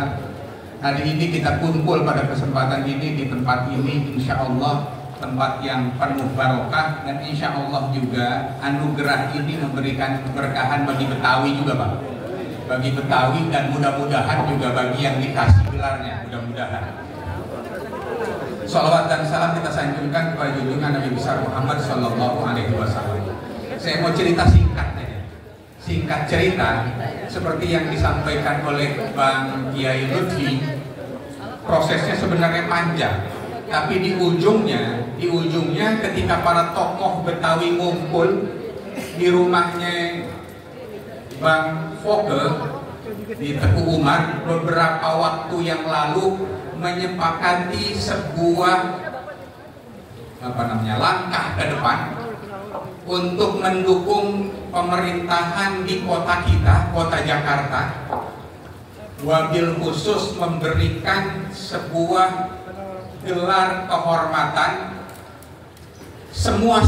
Hari ini kita kumpul pada kesempatan ini di tempat ini, insya Allah tempat yang penuh barokah, dan insya Allah juga anugerah ini memberikan keberkahan bagi Betawi juga, Pak. Bagi Betawi dan mudah-mudahan juga bagi yang dikasih gelarnya, mudah-mudahan. Salawat dan salam kita sanjungkan kepada junjungan Nabi besar Muhammad Sallallahu Alaihi Wasallam. Saya mau cerita singkat cerita seperti yang disampaikan oleh Bang Kiai Lutfi. Prosesnya sebenarnya panjang, tapi di ujungnya ketika para tokoh Betawi ngumpul di rumahnya Bang Foke di Teguh Umar beberapa waktu yang lalu menyepakati sebuah langkah ke depan untuk mendukung pemerintahan di kota kita, kota Jakarta, wabil khusus memberikan sebuah gelar kehormatan. Semua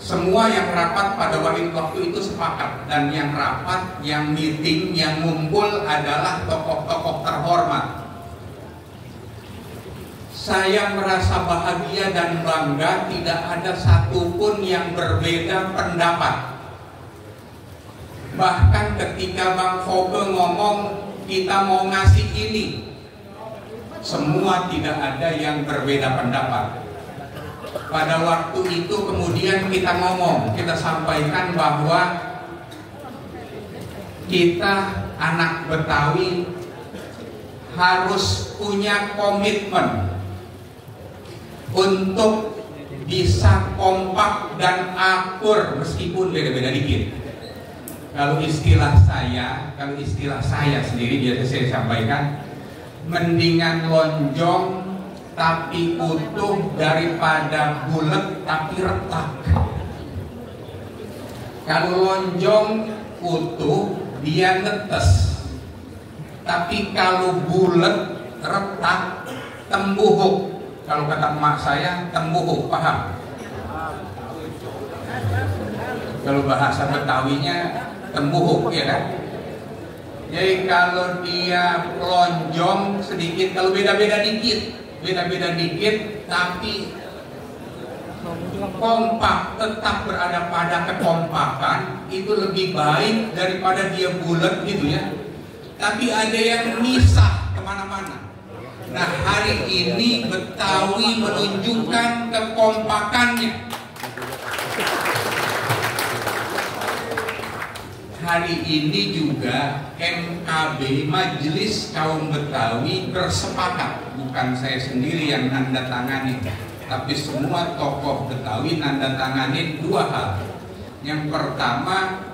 Semua yang rapat pada waktu itu sepakat, dan yang rapat, yang meeting, yang ngumpul adalah tokoh-tokoh terhormat. Saya merasa bahagia dan bangga tidak ada satupun yang berbeda pendapat. Bahkan ketika Bang Foke ngomong kita mau ngasih ini, semua tidak ada yang berbeda pendapat. Pada waktu itu kemudian kita ngomong, kita sampaikan bahwa kita anak Betawi harus punya komitmen untuk bisa kompak dan akur meskipun beda-beda dikit. Kalau istilah saya sendiri biasa saya sampaikan, mendingan lonjong tapi utuh daripada bulet tapi retak. Kalau lonjong utuh dia netes, tapi kalau bulet retak tembuhuk. Kalau kata emak saya tembuhuk, paham? Kalau bahasa Betawinya tembuhuk, ya kan? Jadi kalau dia lonjong sedikit, kalau beda-beda dikit, tapi kompak, tetap berada pada kekompakan, itu lebih baik daripada dia bulat gitu ya. Tapi ada yang misah kemana-mana. Nah, hari ini Betawi menunjukkan kekompakannya. Hari ini juga MKB, Majelis Kaum Betawi, bersepakat. Bukan saya sendiri yang nanda tangani, tapi semua tokoh Betawi nanda tanganin dua hal. Yang pertama,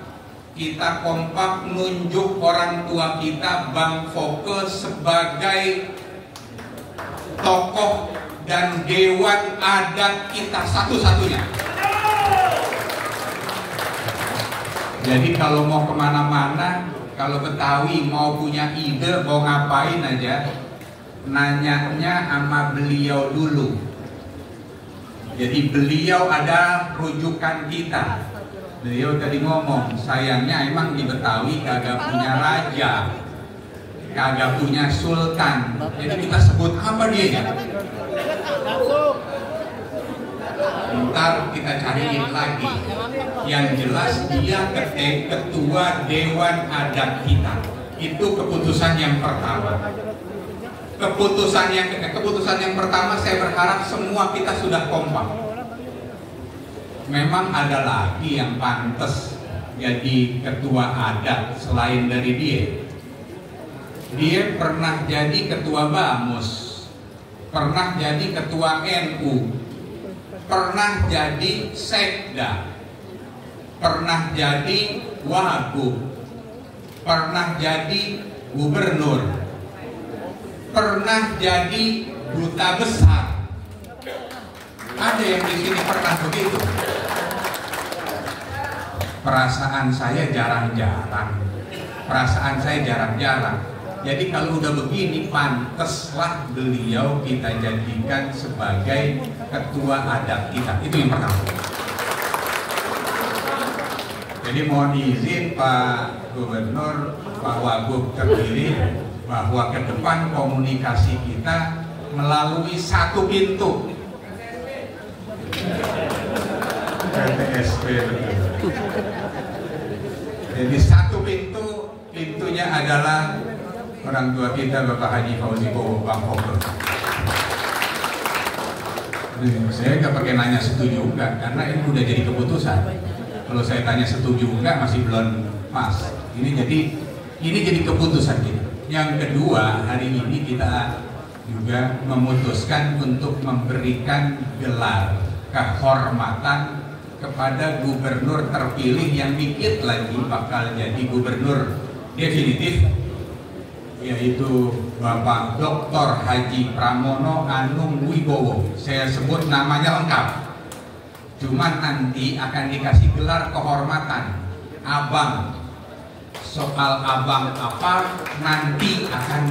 kita kompak nunjuk orang tua kita Bang Foke sebagai tokoh dan dewan adat kita satu-satunya. Jadi kalau mau kemana-mana, kalau Betawi mau punya ide mau ngapain aja, nanyanya sama beliau dulu. Jadi beliau ada rujukan kita. Beliau tadi ngomong, sayangnya emang di Betawi kagak punya raja, kagak punya sultan. Jadi kita sebut apa dia ya? Ntar kita cariin lagi. Yang jelas dia ketua dewan adat kita. Itu keputusan yang pertama. Keputusan yang pertama, saya berharap semua kita sudah kompak. Memang ada lagi yang pantas jadi ketua adat selain dari dia. Dia pernah jadi ketua BAMUS, pernah jadi ketua NU, pernah jadi sekda, pernah jadi wagub, pernah jadi gubernur, pernah jadi duta besar. Ada yang di sini pernah begitu? Perasaan saya jarang-jarang. Jadi kalau udah begini, panteslah beliau kita jadikan sebagai ketua adat kita. Itu yang pertama. Jadi mohon izin Pak Gubernur, Pak Wagub terpilih, bahwa ke depan komunikasi kita melalui satu pintu. PTSP. Jadi satu pintu, pintunya adalah orang tua kita Bapak Haji Fauzi Bowo, Bang Foke. Saya nggak pakai nanya setuju enggak, karena ini udah jadi keputusan. Kalau saya tanya setuju enggak masih belum pas. Ini jadi keputusan kita. Yang kedua, hari ini kita juga memutuskan untuk memberikan gelar kehormatan kepada gubernur terpilih yang dikit lagi bakal jadi gubernur definitif, yaitu Bapak Dr. Haji Pramono Anung Wibowo. Saya sebut namanya lengkap, cuman nanti akan dikasih gelar kehormatan Abang. Soal abang apa nanti akan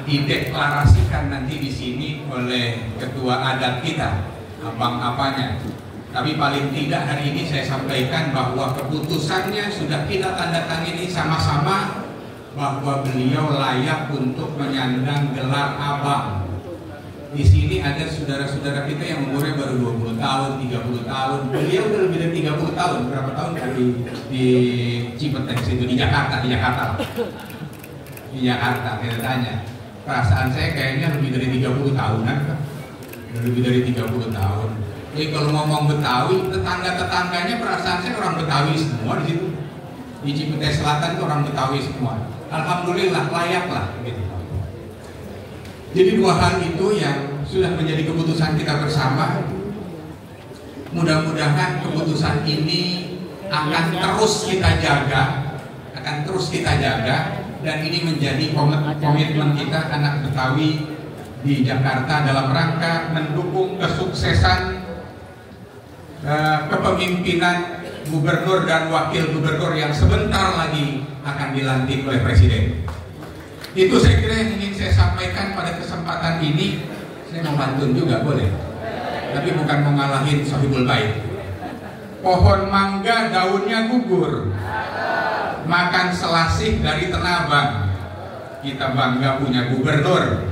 dideklarasikan nanti di sini oleh ketua adat kita. Abang apanya? Tapi paling tidak hari ini saya sampaikan bahwa keputusannya sudah kita tanda tangani sama-sama, bahwa beliau layak untuk menyandang gelar abang. Di sini ada saudara-saudara kita yang umurnya baru 20 tahun, 30 tahun. Beliau udah lebih dari 30 tahun. Berapa tahun di Cipetex itu, di Jakarta. Di Jakarta, kita tanya. Perasaan saya kayaknya lebih dari 30 tahunan, kan? Lebih dari 30 tahun. Jadi kalau ngomong Betawi, tetangga-tetangganya perasaan saya orang Betawi semua di situ. Di Cipetex Selatan itu orang Betawi semua. Alhamdulillah, layaklah gitu. Jadi dua hal itu yang sudah menjadi keputusan kita bersama. Mudah-mudahan keputusan ini akan terus kita jaga, dan ini menjadi komitmen kita anak Betawi di Jakarta dalam rangka mendukung kesuksesan kepemimpinan gubernur dan wakil gubernur yang sebentar lagi akan dilantik oleh Presiden. Itu saya kira yang ingin saya sampaikan pada kesempatan ini. Saya mau pantun juga boleh, tapi bukan mau ngalahin Sohibul Bait. Pohon mangga daunnya gugur, makan selasih dari tenabang. Kita bangga punya gubernur,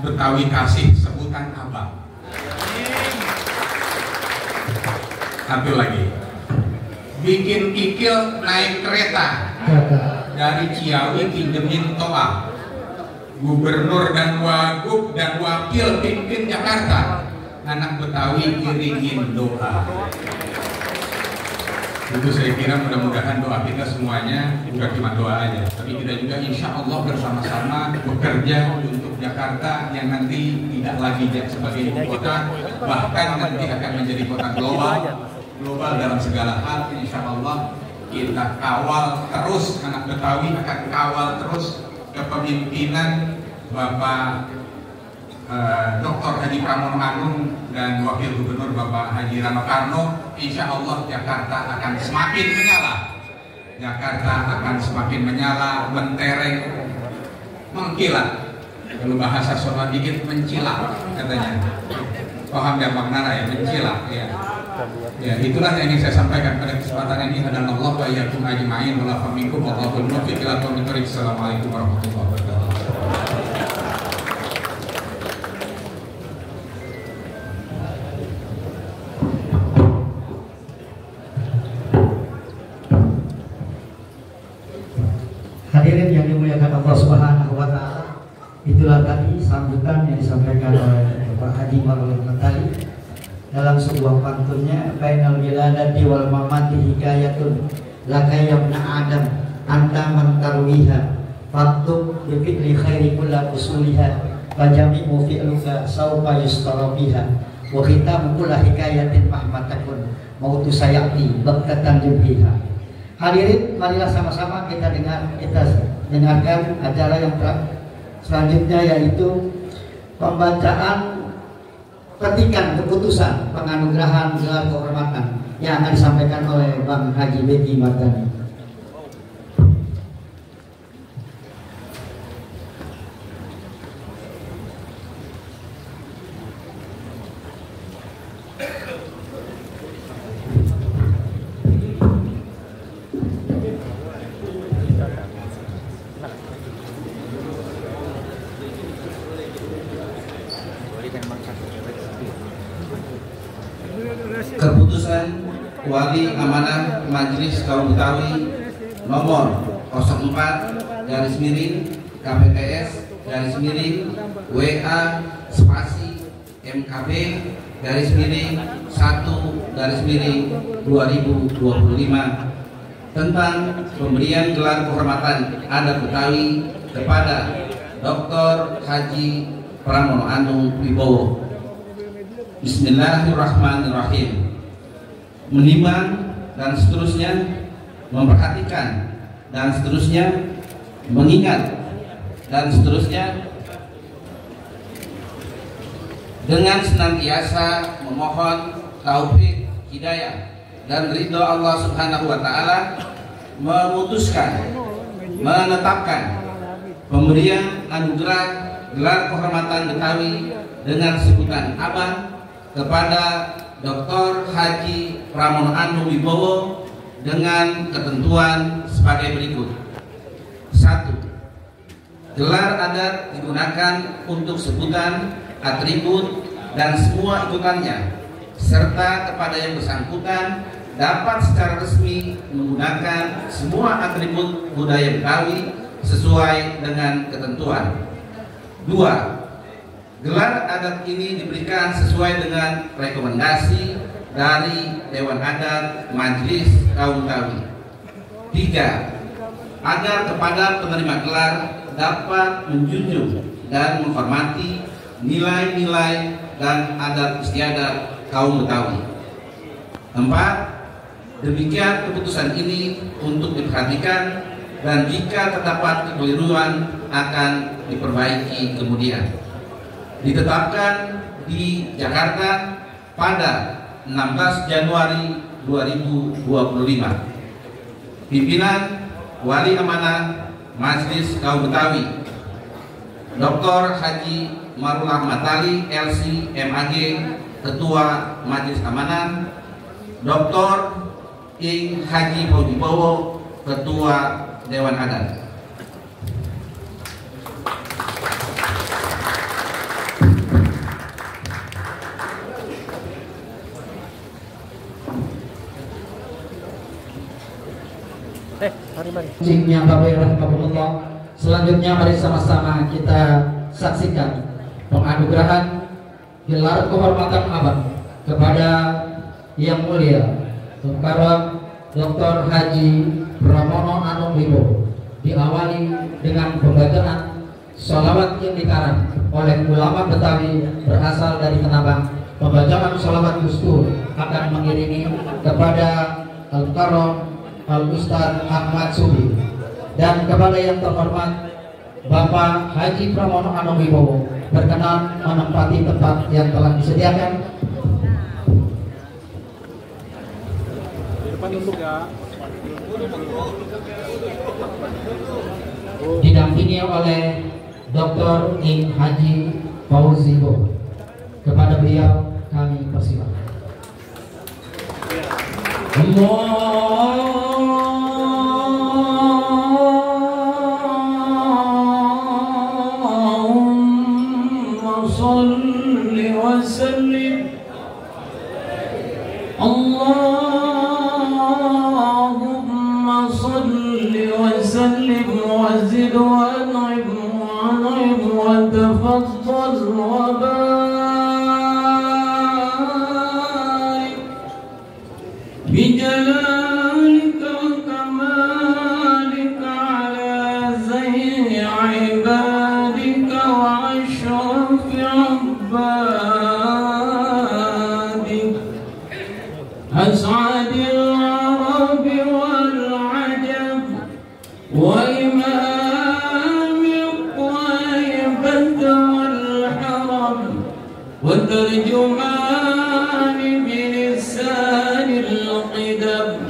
Betawi kasih sebutan abang. Satu lagi, bikin kikil naik kereta dari Ciawi pinjemin toa. Gubernur dan wagub dan wakil pimpin Jakarta, anak Betawi iringin doa. Itu saya kira mudah-mudahan doa kita semuanya bukan cuma doa aja, tapi kita juga insya Allah bersama-sama bekerja untuk Jakarta yang nanti tidak lagi sebagai ibu kota, bahkan nanti akan menjadi kota global dalam segala hal. Insya Allah kita kawal terus, anak Betawi akan kawal terus kepemimpinan Bapak Dr. Haji Pramono Anung dan Wakil Gubernur Bapak Haji Rano Karno. Insya Allah Jakarta akan semakin menyala. Jakarta akan semakin menyala, mentereng, mengkilat. Kalau bahasa Sunda dikit mencilak katanya. Paham ya maknanya ya, mencilak ya. Ya, itulah yang ingin saya sampaikan pada kesempatan ini. Hadanallahu wa iyyakum ajma'in wa la faminkum wallahul muwaffiq ila aqwamit thoriq. Assalamualaikum warahmatullahi wabarakatuh. Hadirin yang dimuliakan Allah Subhanahu wa taala, itulah tadi sambutan yang disampaikan oleh Bapak Haji Marulun Natali dalam sebuah pantunnya, bainal wiladati wal mamati hikayatun laka yabna adam anta man tarwiha faktub bi fi'li khairi kulla usuliha wa jami'u fi'luka sawfa yustarabiha wa khitamu kulla hikayatin mahmatakun mautu sayati baktatan jumhiha. Hadirin, marilah sama-sama kita dengarkan acara yang selanjutnya, yaitu pembacaan petikan keputusan penganugerahan gelar kehormatan yang akan disampaikan oleh Bang Haji Bedi Mardani. Keputusan Wali Amanah Majelis Kaum Betawi nomor 04 garis miring KPPS garis miring WA spasi MKB garis miring 1 garis miring 2025 tentang pemberian gelar kehormatan adat Betawi kepada Dr. Haji Pramono Anung Wibowo. Bismillahirrahmanirrahim. Menimbang dan seterusnya, memperhatikan dan seterusnya, mengingat dan seterusnya, dengan senantiasa memohon taufik, hidayah dan ridho Allah Subhanahu wa taala, memutuskan menetapkan pemberian anugerah gelar kehormatan Betawi dengan sebutan abang kepada Dr. Haji Pramono Anung Wibowo dengan ketentuan sebagai berikut. 1. Gelar adat digunakan untuk sebutan, atribut, dan semua ikutannya, serta kepada yang bersangkutan dapat secara resmi menggunakan semua atribut budaya Betawi sesuai dengan ketentuan. 2. Gelar adat ini diberikan sesuai dengan rekomendasi dari Dewan Adat Majelis Kaum Betawi. 3. Agar kepada penerima gelar dapat menjunjung dan menghormati nilai-nilai dan adat istiadat kaum Betawi. 4. Demikian keputusan ini untuk diperhatikan dan jika terdapat kekeliruan akan diperbaiki kemudian. Ditetapkan di Jakarta pada 16 Januari 2025. Pimpinan Wali Amanah Majelis Kaum Betawi Dr. Haji Marul Ahmad Ali LC MAG Ketua Majelis Amanah, Dr. Ing Haji Wibowo Ketua Dewan Adat. Yang Bapak rahimahullah. Selanjutnya mari sama-sama kita saksikan penganugerahan gelar kehormatan abad kepada Yang Mulia Dr. Haji Pramono Anung Wibowo, diawali dengan pembacaan sholawat yang dikarang oleh ulama Betawi berasal dari Tanabang. Pembacaan sholawat Gustur akan mengiringi kepada Al-Karom Al-Ustadz Ahmad Subi dan kepada yang terhormat Bapak Haji Pramono Anung Wibowo berkenan menempati tempat yang telah disediakan. Didampingi oleh Dr. Ing Haji Fauzi Bo. Kepada beliau kami persilakan. Allahumma salli wa sallim. Allahumma salli wa sallim wa zid wa an'im wa tafaddal wa barik bijalalika wa kamalika ala zayni ibadika wa ashrafi ibadik as'adil arabi wal ajab wa imamil qaibati wal haram wa tarjumani bilisanil qidam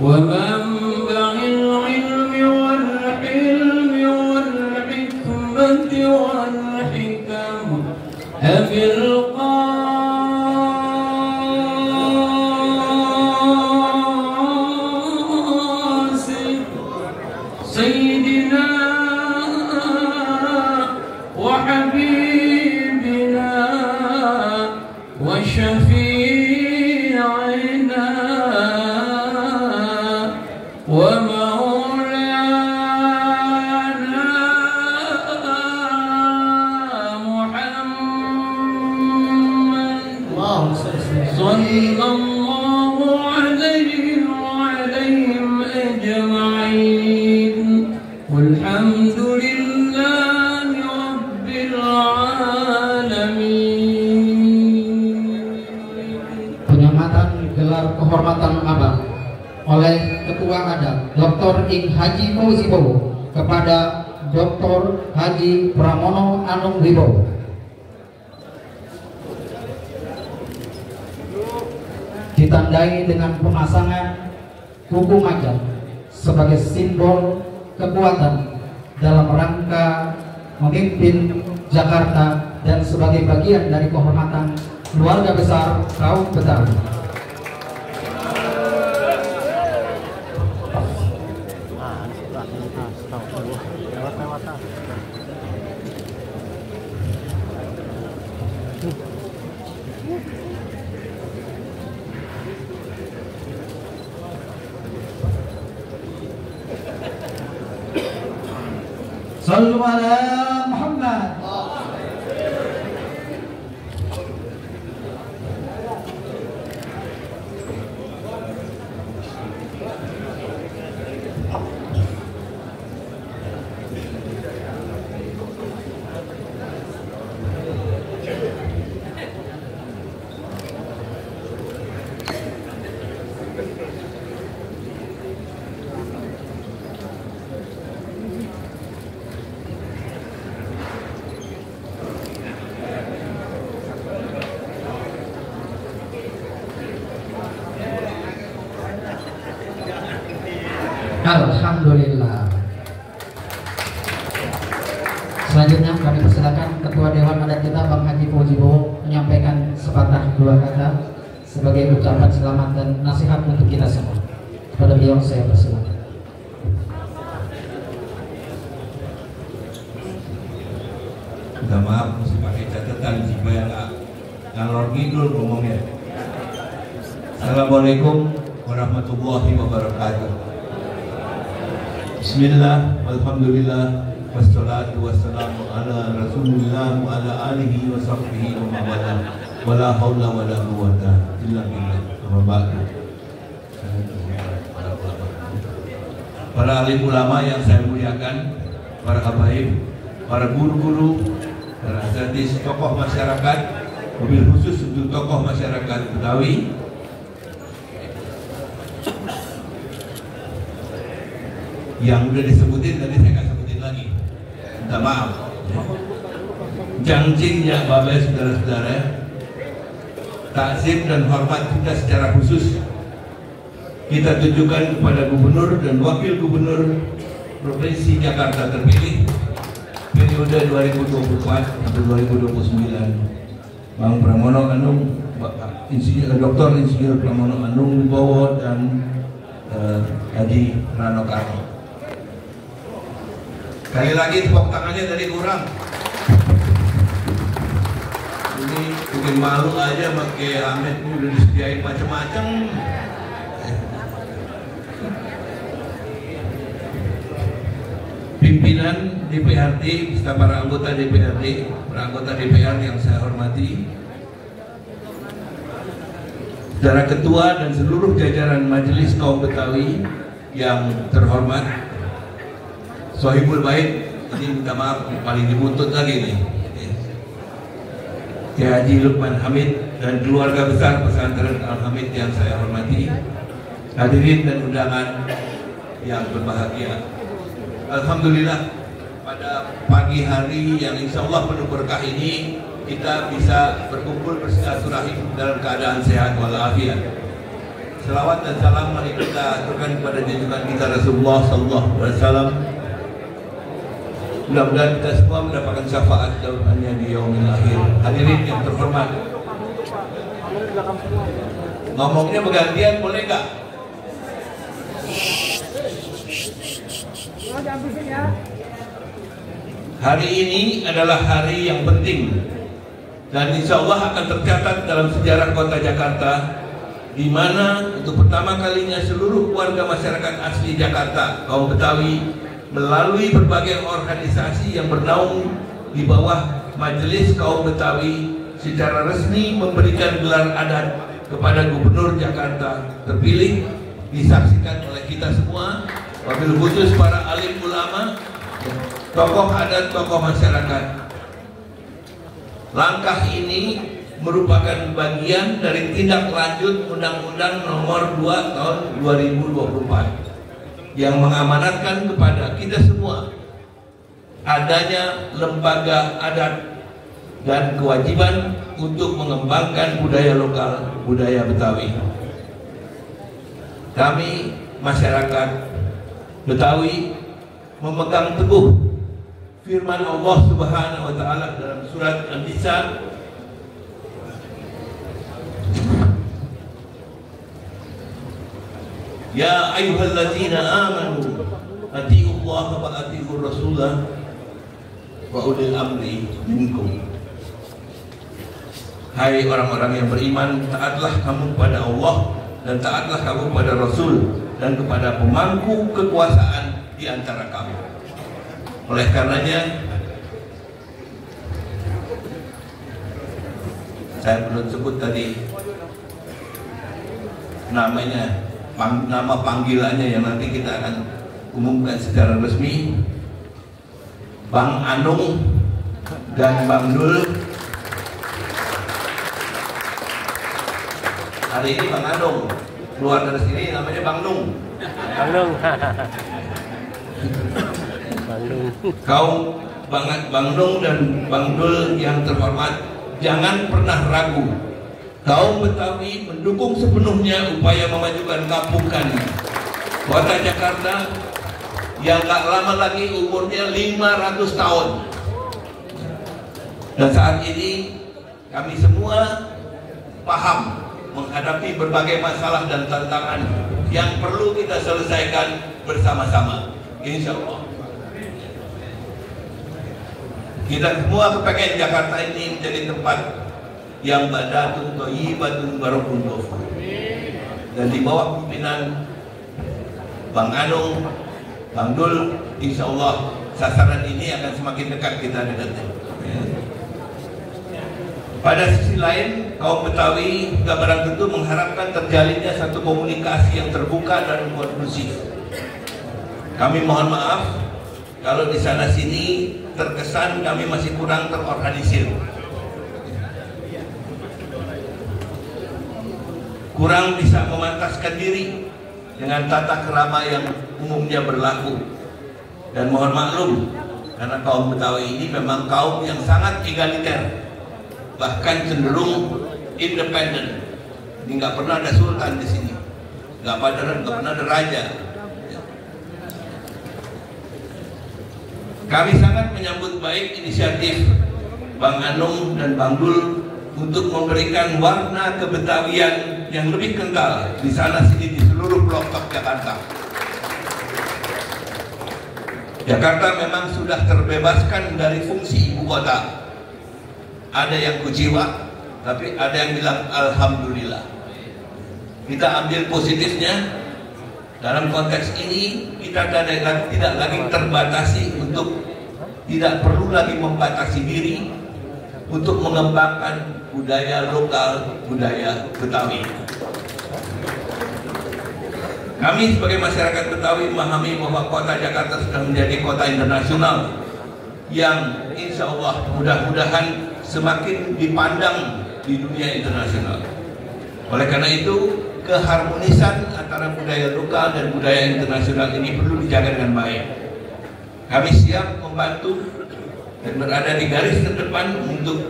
wa manba'il ilmi wal hilmi wal hikmati wal hikam abil qasim sayyidina wa habibina wa syafi'ina wa maulana Muhammad sallallahu alaihi wa alaihim ajma'in walhamdulillahi rabbil alamin. Penyematan gelar kehormatan abad oleh Ketua Adat Dr. Ing Haji Fauzi Bowo kepada Dr. Haji Pramono Anung Wibowo. Ditandai dengan pemasangan kuku macan sebagai simbol kekuatan dalam rangka memimpin Jakarta dan sebagai bagian dari kehormatan keluarga besar kaum Betawi. Sallu ala Muhammad. Alhamdulillah. Selanjutnya kami persilakan Ketua Dewan Adat kita Bang Haji Fauzi Bowo menyampaikan sepatah dua kata sebagai ucapan selamat dan nasihat untuk kita semua. Kepada beliau saya persilakan. Minta maaf mesti pakai catatan supaya nggak ngalor ngidul ngomongnya. Assalamualaikum warahmatullahi wabarakatuh. Bismillah, alhamdulillah, wassalatu wassalamu ala rasulillah wa ala alihi wa sahbihi wa mawala wa la hawla wa la quwwata illa billah. Amma ba'du. Para alim ulama yang saya muliakan, para habaib, para guru-guru, para asatidz, tokoh masyarakat, mobil khusus untuk tokoh masyarakat Betawi, yang udah disebutin tadi saya nggak sebutin lagi, minta maaf. Jangjingnya Bapak saudara-saudara, takzim dan hormat kita secara khusus kita tunjukkan kepada Gubernur dan Wakil Gubernur Provinsi Jakarta terpilih periode 2024 sampai 2029, Bang Pramono Anung, Dr. Insinyur Pramono Anung Wibowo dan Haji Rano Karno. Sekali lagi tepuk tangannya tadi kurang. Ini bikin malu aja pakai Ahmed, ini udah disediain macam-macam. Pimpinan DPRD, serta para anggota DPRD, para anggota DPR yang saya hormati, saudara ketua dan seluruh jajaran Majelis Kaum Betawi yang terhormat, Sohibul Bait, ini minta maaf paling dibuntut lagi nih, Kiai Haji Lukman Hamid dan keluarga besar pesantren Al Hamid yang saya hormati, hadirin dan undangan yang berbahagia. Alhamdulillah pada pagi hari yang insya Allah penuh berkah ini kita bisa berkumpul bersilaturahim dalam keadaan sehat walafiat. Selawat dan salam mari kita aturkan kepada junjungan kita Rasulullah Sallallahu Alaihi Wasallam. Mudah-mudahan kita semua mendapatkan syafaat dalamnya di yaumil akhir. Hadirin yang terhormat, ngomongnya bergantian boleh nggak? Hari ini adalah hari yang penting dan insya Allah akan tercatat dalam sejarah kota Jakarta, di mana untuk pertama kalinya seluruh warga masyarakat asli Jakarta, kaum Betawi, melalui berbagai organisasi yang bernaung di bawah Majelis Kaum Betawi secara resmi memberikan gelar adat kepada Gubernur Jakarta terpilih, disaksikan oleh kita semua, wabil khusus para alim ulama, tokoh adat, tokoh masyarakat. Langkah ini merupakan bagian dari tindak lanjut Undang-Undang Nomor 2 Tahun 2024 yang mengamanatkan kepada kita semua adanya lembaga adat dan kewajiban untuk mengembangkan budaya lokal, budaya Betawi. Kami masyarakat Betawi memegang teguh firman Allah Subhanahu wa taala dalam surat An-Nisa Ya ayyuhalladzina amanu atiiullaha wa atiiur rasulah wa ulil amri minkum. Hai orang-orang yang beriman, taatlah kamu kepada Allah dan taatlah kamu kepada Rasul dan kepada pemangku kekuasaan di antara kamu. Oleh karenanya saya belum sebut tadi namanya, nama panggilannya yang nanti kita akan umumkan secara resmi. Bang Anung dan Bang Dul. Hari ini Bang Anung, keluar dari sini namanya Bang Nung. Bang Nung. Bang Nung. Kaum Bang Nung dan Bang Dul yang terhormat, jangan pernah ragu. Kaum Betawi mendukung sepenuhnya upaya memajukan kampung kami, Kota Jakarta, yang gak lama lagi umurnya 500 tahun. Dan saat ini kami semua paham menghadapi berbagai masalah dan tantangan yang perlu kita selesaikan bersama-sama, insya Allah. Kita semua kepengen Jakarta ini menjadi tempat yang badatun thayyibatun barakun ghafur. Dan di bawah pimpinan Bang Anung, Bang Dul, insya Allah sasaran ini akan semakin dekat kita dekatnya. Pada sisi lain, kaum Betawi gak barang tentu mengharapkan terjalinnya satu komunikasi yang terbuka dan kondusif. Kami mohon maaf kalau di sana sini terkesan kami masih kurang terorganisir, kurang bisa memantaskan diri dengan tata kerama yang umumnya berlaku. Dan mohon maklum, karena kaum Betawi ini memang kaum yang sangat egaliter, bahkan cenderung independen. Ini nggak pernah ada sultan di sini, nggak pernah ada raja. Kami sangat menyambut baik inisiatif Bang Anung dan Bang Dul untuk memberikan warna kebetawian yang lebih kental di sana sini di seluruh pelosok Jakarta. Jakarta memang sudah terbebaskan dari fungsi ibu kota. Ada yang kuciwa, tapi ada yang bilang alhamdulillah. Kita ambil positifnya. Dalam konteks ini kita tidak lagi terbatasi, untuk tidak perlu lagi membatasi diri untuk mengembangkan budaya lokal, budaya Betawi. Kami sebagai masyarakat Betawi memahami bahwa kota Jakarta sudah menjadi kota internasional yang insya Allah mudah-mudahan semakin dipandang di dunia internasional. Oleh karena itu, keharmonisan antara budaya lokal dan budaya internasional ini perlu dijaga dengan baik. Kami siap membantu dan berada di garis terdepan untuk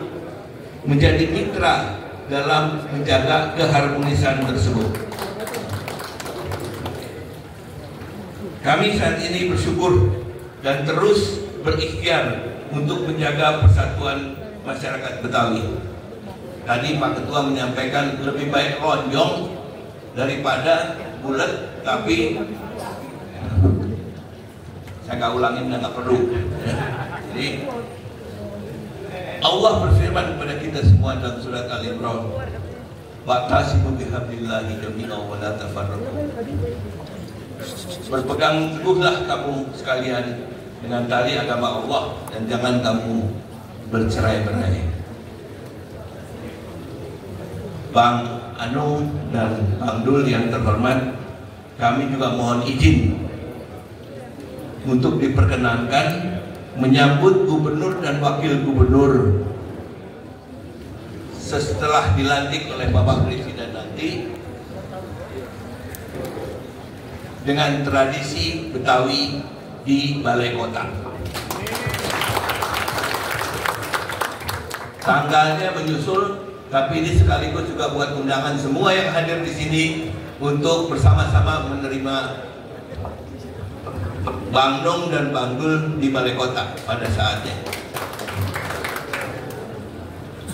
menjadi mitra dalam menjaga keharmonisan tersebut. Kami saat ini bersyukur dan terus berikhtiar untuk menjaga persatuan masyarakat Betawi. Tadi Pak Ketua menyampaikan lebih baik lonjong daripada bulat, tapi saya nggak ulangin, nggak perlu. Jadi Allah berfirman kepada kita semua dalam surat Al-Imran, "Wa'tasimu bihablillahi jami'an wa la tafarraqu." Berpegang teguhlah kamu sekalian dengan tali agama Allah dan jangan kamu bercerai-berai. Bang Anung dan Bang Dul yang terhormat, kami juga mohon izin untuk diperkenankan menyambut gubernur dan wakil gubernur setelah dilantik oleh Bapak Presiden nanti dengan tradisi Betawi di Balai Kota. Tanggalnya menyusul, tapi ini sekaligus juga buat undangan semua yang hadir di sini untuk bersama-sama menerima Bang Nung dan Bang Dul di Balai Kota pada saatnya.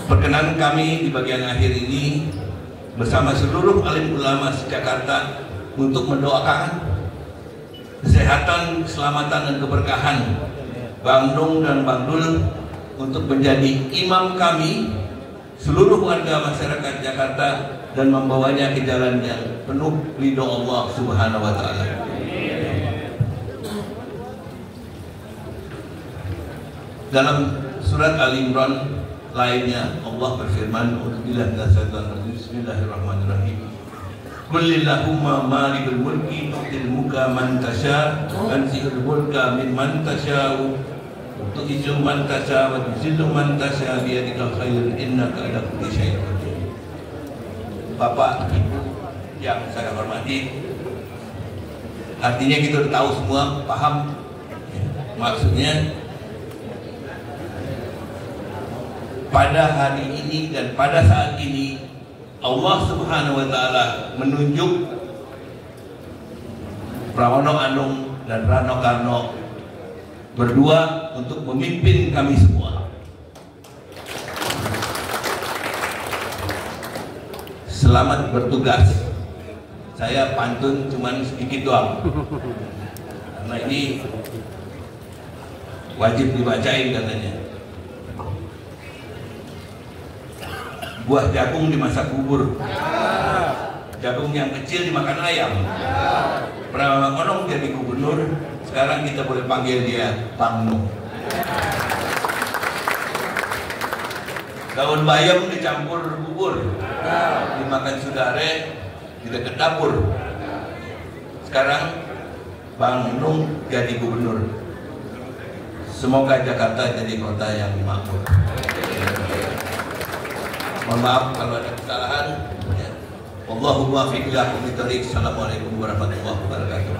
Perkenan kami di bagian akhir ini bersama seluruh alim ulama se-Jakarta untuk mendoakan kesehatan, keselamatan, dan keberkahan Bang Nung dan Bang Dul untuk menjadi imam kami, seluruh warga masyarakat Jakarta, dan membawanya ke jalan yang penuh ridho Allah Subhanahu wa Ta'ala. Dalam surat Al-Imran lainnya Allah berfirman, Bismillahirrahmanirrahim. Qulillahumma malikul mulki tu'til mulka man tasha' tanzi'ul mulka mimman tasha'u tu'izzu man tasha' wa tuzillu man tasha' biyadikal khair innaka ala kulli syai'in qadir. Bapak, Ibu yang saya hormati, artinya kita tahu semua, paham maksudnya. Pada hari ini dan pada saat ini Allah Subhanahu wa Ta'ala menunjuk Pramono Anung dan Rano Karno berdua untuk memimpin kami semua. Selamat bertugas. Saya pantun cuman sedikit doang, karena ini wajib dibacain katanya. Buah jagung dimasak bubur, jagung yang kecil dimakan ayam. Pramono Anung jadi gubernur, sekarang kita boleh panggil dia Bang Nung. Daun bayam dicampur bubur, dimakan sudare, tidak ke dapur. Sekarang Bang Nung jadi gubernur. Semoga Jakarta jadi kota yang makmur. Mohon maaf kalau ada kesalahan. Allahumma fiqlah umitarik. Assalamualaikum warahmatullahi wabarakatuh.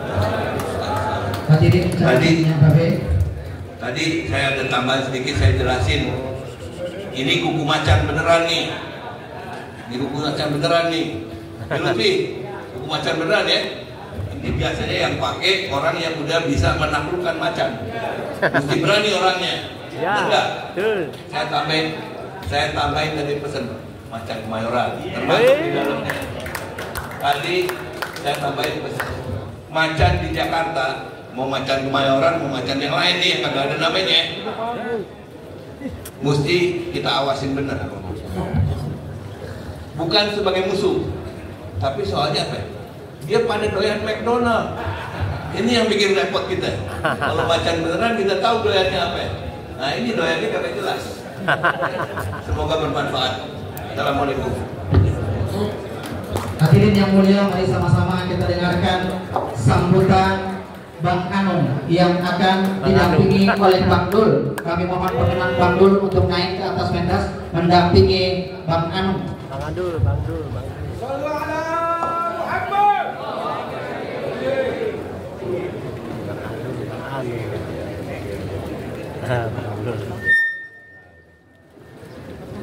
Tadi saya ada tambahan sedikit, saya jelasin. Ini kuku macan beneran nih. Ini kuku macan beneran nih. Lebih kuku macan beneran ya. Ini biasanya yang pakai orang yang udah bisa menaklukkan macan. Mesti berani orangnya. Enggak. Saya tambahin tadi pesan macan Kemayoran termasuk di dalamnya. Tadi saya tambahin pesan macan di Jakarta, mau macan Kemayoran, mau macan yang lain nih yang kagak ada namanya, mesti kita awasin bener. Bukan sebagai musuh, tapi soalnya apa? Dia pada doyan McDonald. Ini yang bikin repot kita. Kalau macan beneran kita tahu doyannya apa. Nah ini doyannya kagak jelas. Semoga bermanfaat. Assalamualaikum. Hadirin yang mulia, mari sama-sama kita dengarkan sambutan Bang Anung yang akan didampingi oleh Bang Dul. Kami mohon perkenan Bang Dul untuk naik ke atas pentas mendampingi Bang Anung. Bang Dul.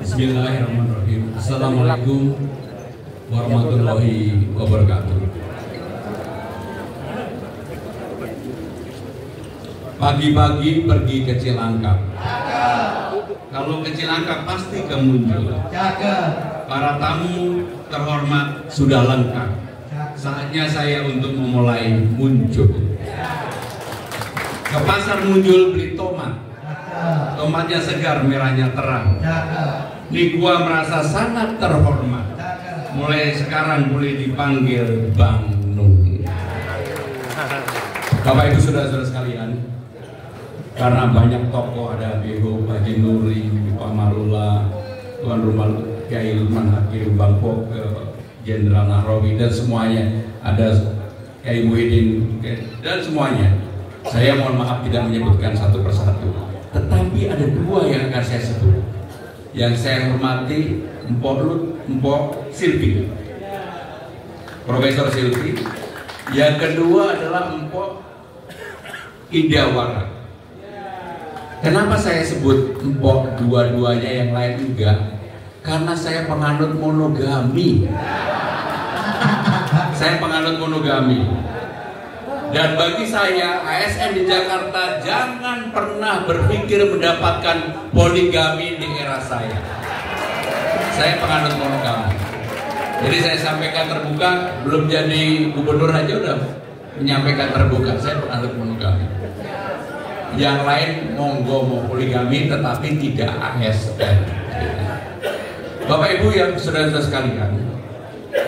Bismillahirrahmanirrahim. Assalamualaikum warahmatullahi wabarakatuh. Pagi-pagi pergi ke Cilangkap. Kalau ke Cilangkap pasti kemuncul. Para tamu terhormat sudah lengkap. Saatnya saya untuk memulai muncul. Ke pasar Munjul beli tomat. Tomatnya segar, merahnya terang. Di gua merasa sangat terhormat. Mulai sekarang boleh dipanggil Bang Nung. Bapak Ibu saudara-saudara sekalian, karena banyak tokoh, ada Beho, Haji Nuri, Pak Marula, Tuan Rumah Kiai Lukman Hakim, Bang Poke, Jenderal Nahrawi, dan semuanya, ada Kiai Muhyiddin, dan semuanya. Saya mohon maaf tidak menyebutkan satu persatu, tetapi ada dua yang akan saya sebut. Yang saya hormati Mpok Silvi, Profesor Silvi. Yang kedua adalah Mpok Indawara. Kenapa saya sebut Mpok dua-duanya, yang lain enggak? Karena saya penganut monogami. Saya penganut monogami. Dan bagi saya, ASN di Jakarta jangan pernah berpikir mendapatkan poligami di era saya. Saya penganut monogami. Jadi saya sampaikan terbuka, belum jadi gubernur aja udah menyampaikan terbuka. Saya penganut monogami. Yang lain monggo mau poligami, tetapi tidak ASN. Bapak Ibu yang saudara-saudara sekalian,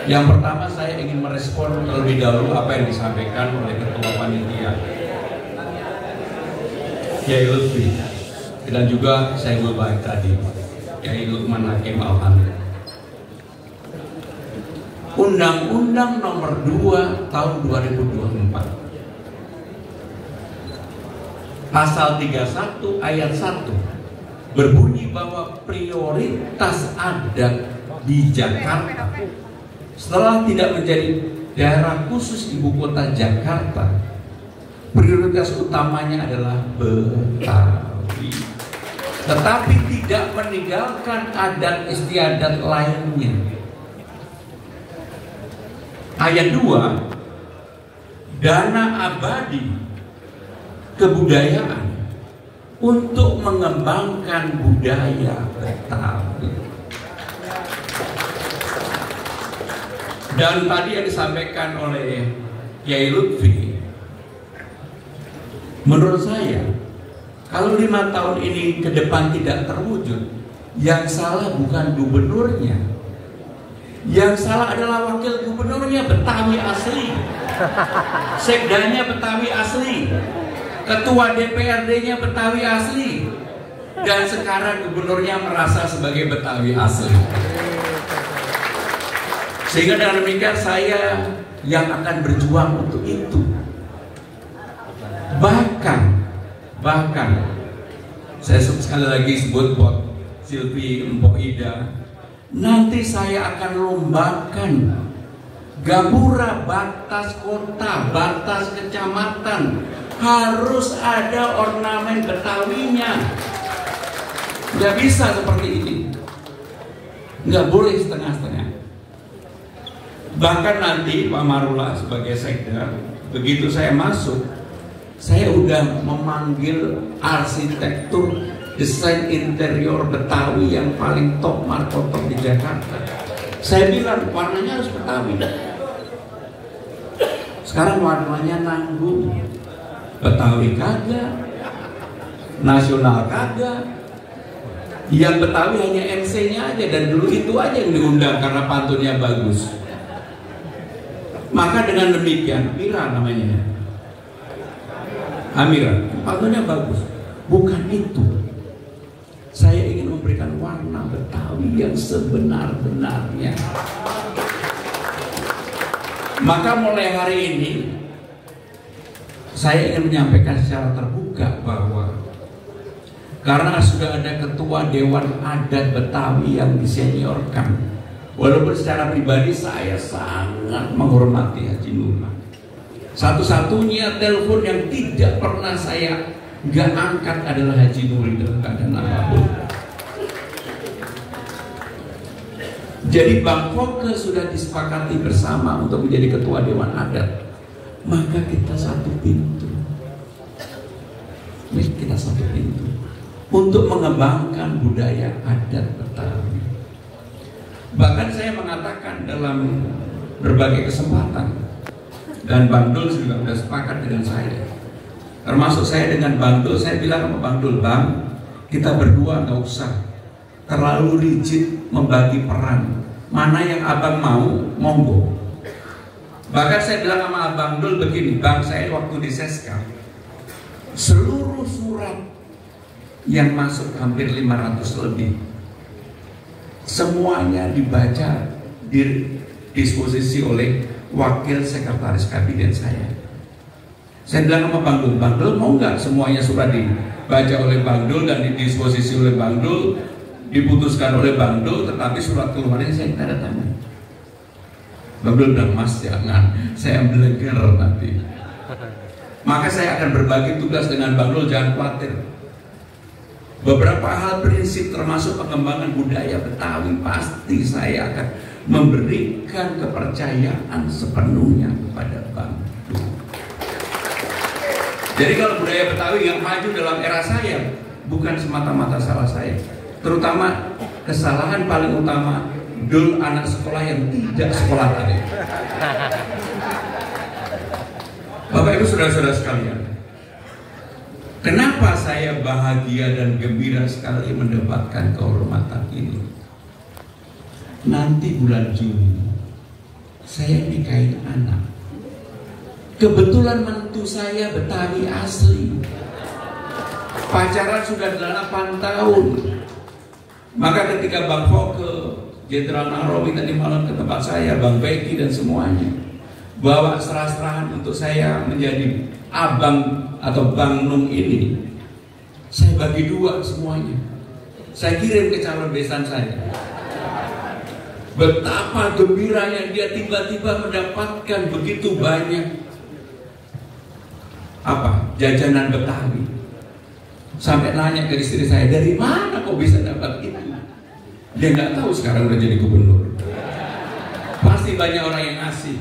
yang pertama saya ingin merespon terlebih dahulu apa yang disampaikan oleh Ketua Panitia Kiai Lutfi dan juga saya baik tadi Kiai Lukman Hakim Al-Hamid. Undang-Undang Nomor 2 Tahun 2024 Pasal 31 Ayat 1 berbunyi bahwa prioritas adat di Jakarta setelah tidak menjadi daerah khusus ibu kota Jakarta, prioritas utamanya adalah Betawi, tetapi tidak meninggalkan adat istiadat lainnya. Ayat 2, dana abadi kebudayaan untuk mengembangkan budaya Betawi. Dan tadi yang disampaikan oleh Kiai Lutfi, menurut saya kalau 5 tahun ini ke depan tidak terwujud, yang salah bukan gubernurnya, yang salah adalah wakil gubernurnya Betawi asli, sekdanya Betawi asli, ketua DPRD-nya Betawi asli, dan sekarang gubernurnya merasa sebagai Betawi asli. Sehingga dengan demikian saya yang akan berjuang untuk itu. Bahkan saya sekali lagi sebut buat Silvi Mpok Ida, nanti saya akan lombakan gapura batas kota, batas kecamatan harus ada ornamen Betawinya. Nggak bisa seperti ini, nggak boleh setengah-setengah. Bahkan nanti Pak Marula sebagai sekda, begitu saya masuk, saya udah memanggil arsitektur desain interior Betawi yang paling top markotop di Jakarta. Saya bilang warnanya harus Betawi. Sekarang warnanya nanggung, Betawi kagak, nasional kagak. Yang Betawi hanya MC-nya aja, dan dulu itu aja yang diundang karena pantunnya bagus. Maka dengan demikian, Amira namanya, Amira, pantunnya bagus. Bukan itu. Saya ingin memberikan warna Betawi yang sebenar-benarnya. Maka mulai hari ini saya ingin menyampaikan secara terbuka bahwa karena sudah ada ketua Dewan Adat Betawi yang diseniorkan, walaupun secara pribadi saya sangat menghormati Haji Nurman, satu-satunya telepon yang tidak pernah saya nggak angkat adalah Haji Nuri dalam keadaan apapun. Jadi Bang Foke sudah disepakati bersama untuk menjadi ketua Dewan Adat, maka kita satu pintu. Kita satu pintu untuk mengembangkan budaya adat Betawi. Bahkan saya mengatakan dalam berbagai kesempatan, dan Bang Dul juga sudah sepakat dengan saya, termasuk saya dengan Bang Dul. Saya bilang sama Bang Dul, Bang, kita berdua nggak usah terlalu rigid membagi peran. Mana yang abang mau, monggo. Bahkan saya bilang sama Bang Dul begini, Bang, saya waktu di Seska, seluruh surat yang masuk hampir 500 lebih, semuanya dibaca, didisposisi oleh wakil sekretaris kabinet saya. Saya bilang sama Bang Dul, Bang Dul mau nggak semuanya surat dibaca oleh Bang Dul dan didisposisi oleh Bang Dul, diputuskan oleh Bang Dul, tetapi surat keluarnya saya tanda tangan. Bang Dul bilang, Mas jangan, saya beleger nanti. Maka saya akan berbagi tugas dengan Bang Dul, jangan khawatir. Beberapa hal prinsip termasuk pengembangan budaya Betawi pasti saya akan memberikan kepercayaan sepenuhnya kepada Bang Dul. Jadi kalau budaya Betawi yang maju dalam era saya, bukan semata-mata salah saya. Terutama kesalahan paling utama Dul anak sekolah yang tidak sekolah tadi. Bapak Ibu saudara-saudara sekalian, kenapa saya bahagia dan gembira sekali mendapatkan kehormatan ini? Nanti bulan Juni saya nikahin anak. Kebetulan menantu saya Betawi asli. Pacaran sudah 8 tahun. Maka ketika Bang Foke, Jenderal Nahrawi tadi malam ke tempat saya, Bang Beki dan semuanya bawa serah-serahan untuk saya menjadi abang atau Bang Nung ini, saya bagi 2 semuanya. Saya kirim ke calon besan saya. Betapa gembiranya dia tiba-tiba mendapatkan begitu banyak jajanan Betawi. Sampai nanya ke istri saya, dari mana kok bisa dapat itu? Dia nggak tahu sekarang udah jadi gubernur. Pasti banyak orang yang ngasih.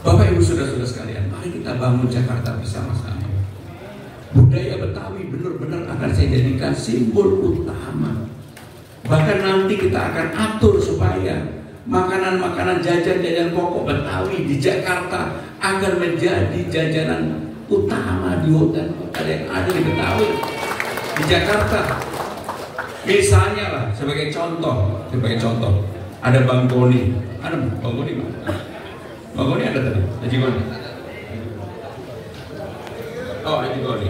Bapak Ibu saudara-saudara sekalian, mari kita bangun Jakarta bersama-sama. Budaya Betawi benar-benar akan saya jadikan simbol utama. Bahkan nanti kita akan atur supaya makanan-makanan jajan-jajan pokok Betawi di Jakarta agar menjadi jajanan utama di hotel-hotel yang ada di Betawi, di Jakarta. Misalnya lah, sebagai contoh, ada Bang Goni. Ada Bang Goni mana? Bang Goni ada tadi, Haji Goni. Oh, Haji Goni.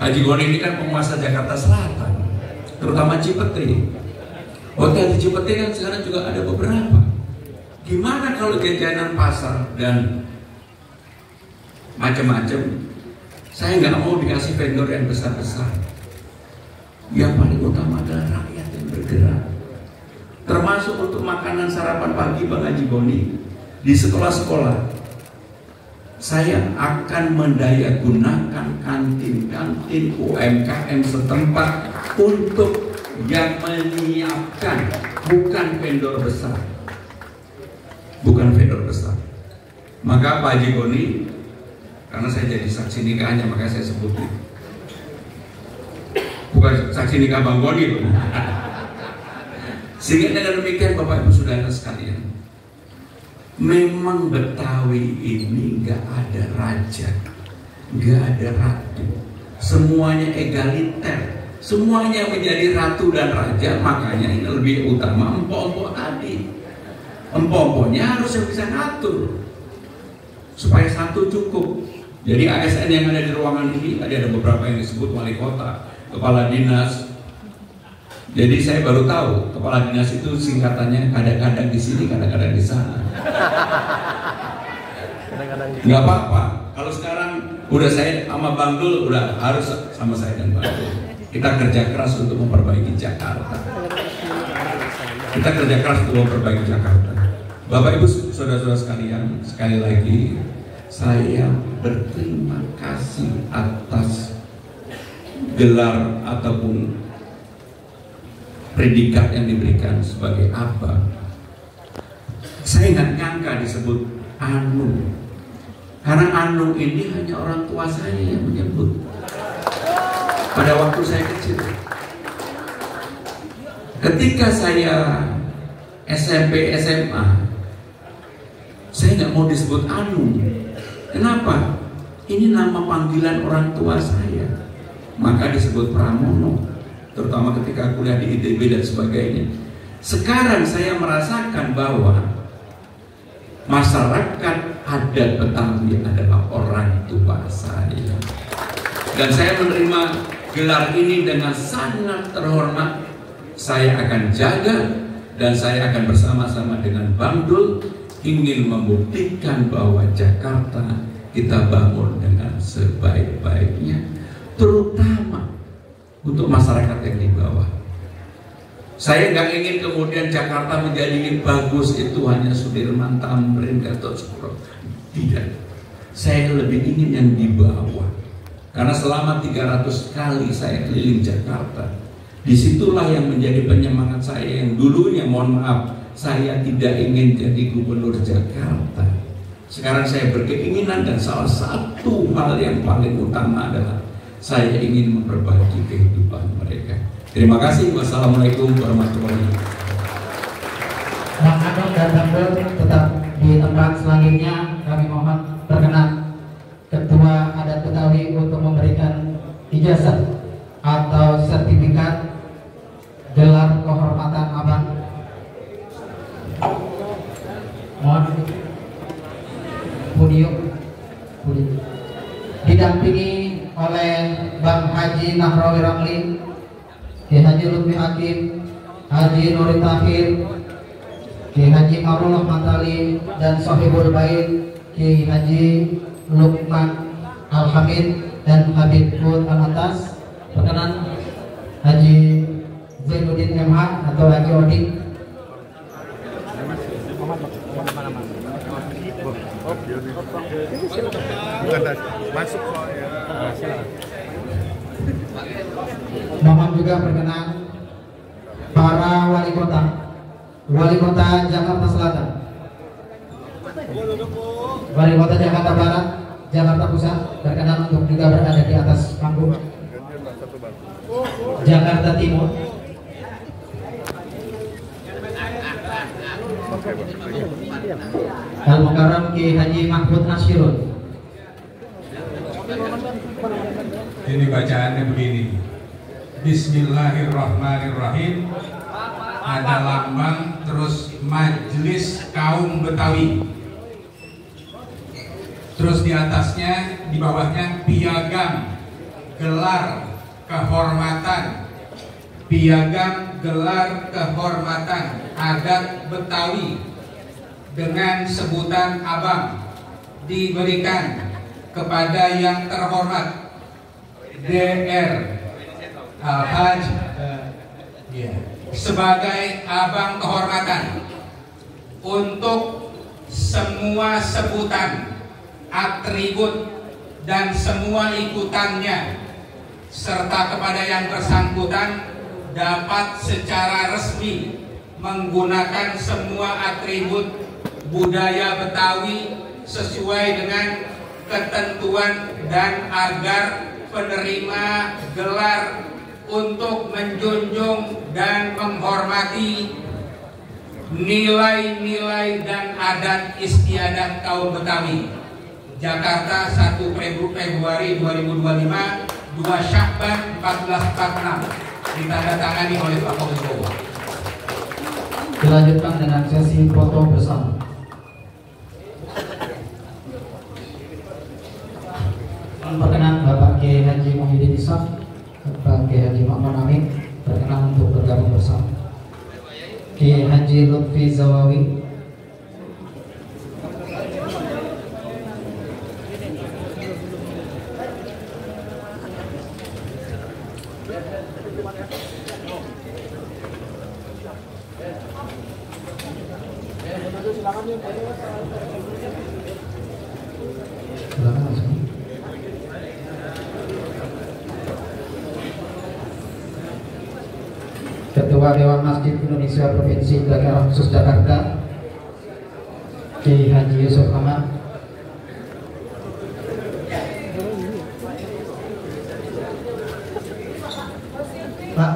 Haji Goni ini kan penguasa Jakarta Selatan, terutama Cipete. Hotel di Cipete kan sekarang juga ada beberapa. Gimana kalau jajanan pasar dan macam-macam? Saya nggak mau dikasih vendor yang besar-besar. Yang paling utama adalah rakyat yang bergerak. Termasuk untuk makanan sarapan pagi Bang Haji Goni di sekolah-sekolah. Saya akan mendayagunakan kantin-kantin UMKM setempat untuk yang menyiapkan, bukan vendor besar. Bukan vendor besar. Maka Pak Haji Goni, karena saya jadi saksi nikahnya, maka saya sebutin. Bukan saksi nikah Bang Goni. Sehingga dengan demikian Bapak Ibu Saudara sekalian, memang Betawi ini nggak ada raja, nggak ada ratu, semuanya egaliter, semuanya menjadi ratu dan raja. Makanya ini lebih utama empok-empok tadi. Empok-empoknya harus yang bisa ngatur supaya satu cukup. Jadi ASN yang ada di ruangan ini, tadi ada beberapa yang disebut wali kota, kepala dinas. Jadi saya baru tahu kepala dinas itu singkatannya kadang-kadang di sini, kadang-kadang di sana. Nggak apa-apa. Kalau sekarang udah saya sama Bang Dul, udah harus sama saya dan Bang Dul. Kita kerja keras untuk memperbaiki Jakarta. Kita kerja keras untuk memperbaiki Jakarta. Bapak Ibu saudara-saudara sekalian, sekali lagi saya berterima kasih atas gelar ataupun predikat yang diberikan sebagai abang. Saya nggak nyangka disebut Anu, karena Anu ini hanya orang tua saya yang menyebut pada waktu saya kecil. Ketika saya SMP SMA, saya nggak mau disebut Anu. Kenapa? Ini nama panggilan orang tua saya. Maka disebut Pramono, terutama ketika kuliah di ITB dan sebagainya. Sekarang saya merasakan bahwa masyarakat adat Betawi adalah orang tua saya, dan saya menerima gelar ini dengan sangat terhormat. Saya akan jaga dan saya akan bersama-sama dengan Bang Dul ingin membuktikan bahwa Jakarta kita bangun dengan sebaik-baiknya, terutama untuk masyarakat yang di bawah. Saya nggak ingin kemudian Jakarta menjadi bagus itu hanya Sudirman, Tamrin, Gatot Subroto. Tidak. Saya lebih ingin yang di bawah. Karena selama 300 kali saya keliling Jakarta, disitulah yang menjadi penyemangat saya yang dulunya, mohon maaf, saya tidak ingin jadi gubernur Jakarta. Sekarang saya berkeinginan dan salah satu hal yang paling utama adalah saya ingin memperbaiki kehidupan mereka. Terima kasih. Wassalamualaikum warahmatullahi wabarakatuh. Adok dan Tante tetap di tempat selanjutnya. Kami mohon perkenan Ketua Adat Betawi untuk memberikan ijazah atau sertifikat gelar kehormatan abang. Mohon podium didampingi oleh Bang Haji Nahrawi Ramli, Ki Haji Lutfi Hakim, Haji Nuri Tahir, Ki Haji Marullah Matali, dan Sohibul Bait Ki Haji Lukman Al-Hamid dan Habib Bud Al-Atas. Perkenan Haji Zainuddin MH atau Haji Odin. Masuk. Mohon juga perkenan para wali kota Jakarta Selatan, wali kota Jakarta Barat, Jakarta Pusat, berkenan untuk juga berada di atas panggung. Jakarta Timur, Al-Mukarram Ki Haji Mahfud Nasyirun. Ini bacaannya begini. Bismillahirrahmanirrahim. Ada lambang terus Majelis Kaum Betawi. Terus di atasnya, di bawahnya piagam gelar kehormatan. Piagam gelar kehormatan adat Betawi dengan sebutan abang diberikan kepada yang terhormat DR Al-Haj sebagai abang kehormatan untuk semua sebutan, atribut dan semua ikutannya, serta kepada yang bersangkutan dapat secara resmi menggunakan semua atribut budaya Betawi sesuai dengan ketentuan, dan agar penerima gelar untuk menjunjung dan menghormati nilai-nilai dan adat istiadat kaum Betawi. Jakarta 1 Februari 2025, 2 Syakban 1446, ditandatangani oleh Pak Wibowo. Dilanjutkan dengan sesi foto bersama. Perkenan Bapak Kiai Haji Muhyiddin Ishaq, Bapak Kiai Haji Ma'mun Amin berkenan untuk bergabung bersama. Kiai Haji Lutfi Zawawi, Ketua Dewan Masjid Indonesia Provinsi Daerah Khusus Jakarta, Kiai Haji Yusuf Ahmad, Pak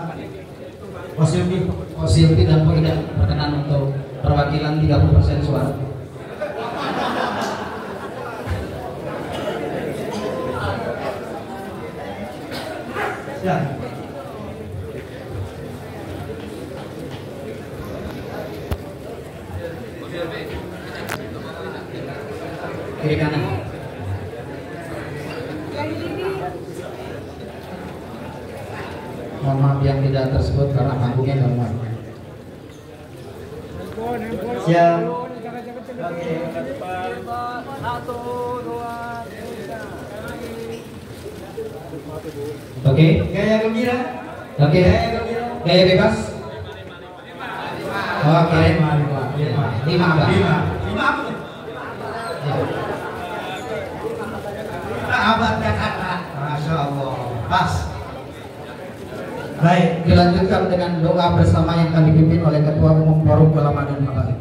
Osilpi dan Pak Ida berkenan untuk perwakilan 30% suara. Ya. Kiri kanan. Mohon maaf yang tidak tersebut karena panggungnya nggak muat. Siap. Oke. Gaya gembira. Oke. Gaya bebas. Oke. 5 abang. 5. Abad Jakarta. Masya Allah. Pas. Baik, dilanjutkan dengan doa bersama yang akan dipimpin oleh Ketua Umum Forum Ulama dan Habaib.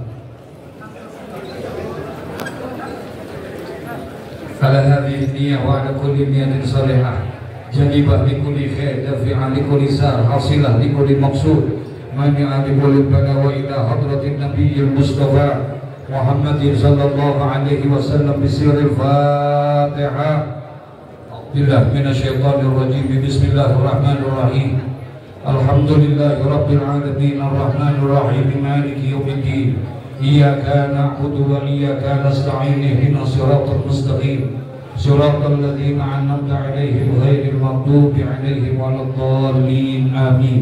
Ala hadhihi niyyah wa ala kulli niyatin salihah jalibah li kulli khair dafi'an li kulli sar hasilah li kulli maqsud مانعا لكل بلاء وإلى حضرة النبي المصطفى محمد صلى الله عليه وسلم بسر الفاتحة. بالله من الشيطان الرجيم. بسم الله الرحمن الرحيم. الحمد لله رب العالمين الرحمن الرحيم مالك يوم الدين. إياك نعبد وإياك نستعين اهدنا الصراط المستقيم صراط الذين أنعمت عليهم غير المغضوب عليهم ولا الضالين آمين.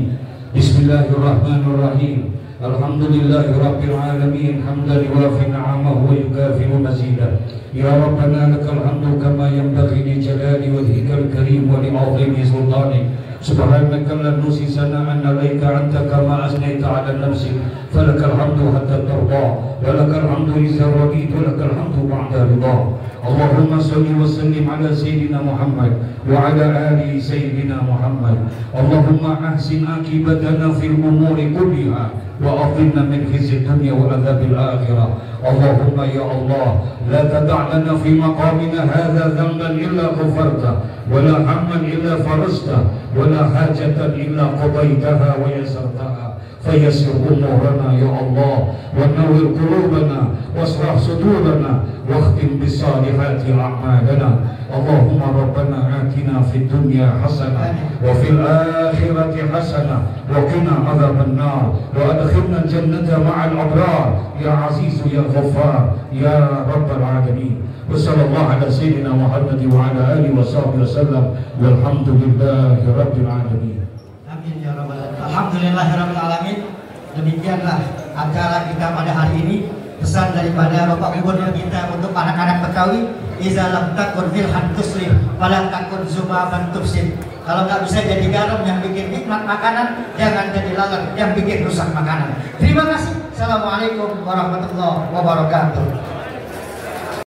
بسم الله الرحمن الرحيم. الحمد لله رب العالمين حمدا يوافي نعمه ويكافئ مزيدا. يا ربنا لك الحمد كما ينبغي لجلال وجهك الكريم ولعظيم سلطانك. سبحانك لا نحصي ثناء عليك أنت كما أثنيت على نفسك. فلك الحمد حتى ترضى ولك الحمد إذا رضيت ولك الحمد بعد رضا. اللهم صل وسلم على سيدنا محمد وعلى آل سيدنا محمد. اللهم أحسن عاقبتنا في الأمور كلها وأعذنا من خزي الدنيا وعذاب الآخرة. اللهم يا الله لا تدع لنا في مقامنا هذا ذنبا إلا غفرته ولا هما إلا فرجته ولا حاجة إلا قضيتها ويسرتها. فيسر أمورنا يا الله ونور قلوبنا واشرح صدورنا واختم بالصالحات أعمالنا. اللهم ربنا آتنا في الدنيا حسنة وفي الآخرة حسنة وقنا عذاب النار وأدخلنا الجنة مع الأبرار يا عزيز يا غفار يا رب العالمين. وصلى الله على سيدنا محمد وعلى آله وصحبه وسلم والحمد لله رب العالمين. Amin ya rabbal alamin. Alhamdulillahirabbil alamin. Demikianlah acara kita pada hari ini. Pesan daripada Bapak Gubernur kita untuk anak-anak Betawi, iza lam takun filhan tuslim fala takun zubaban tufsid. Kalau nggak bisa jadi garam yang bikin nikmat makanan, jangan jadi lalat yang bikin rusak makanan. Terima kasih. Assalamualaikum warahmatullahi wabarakatuh.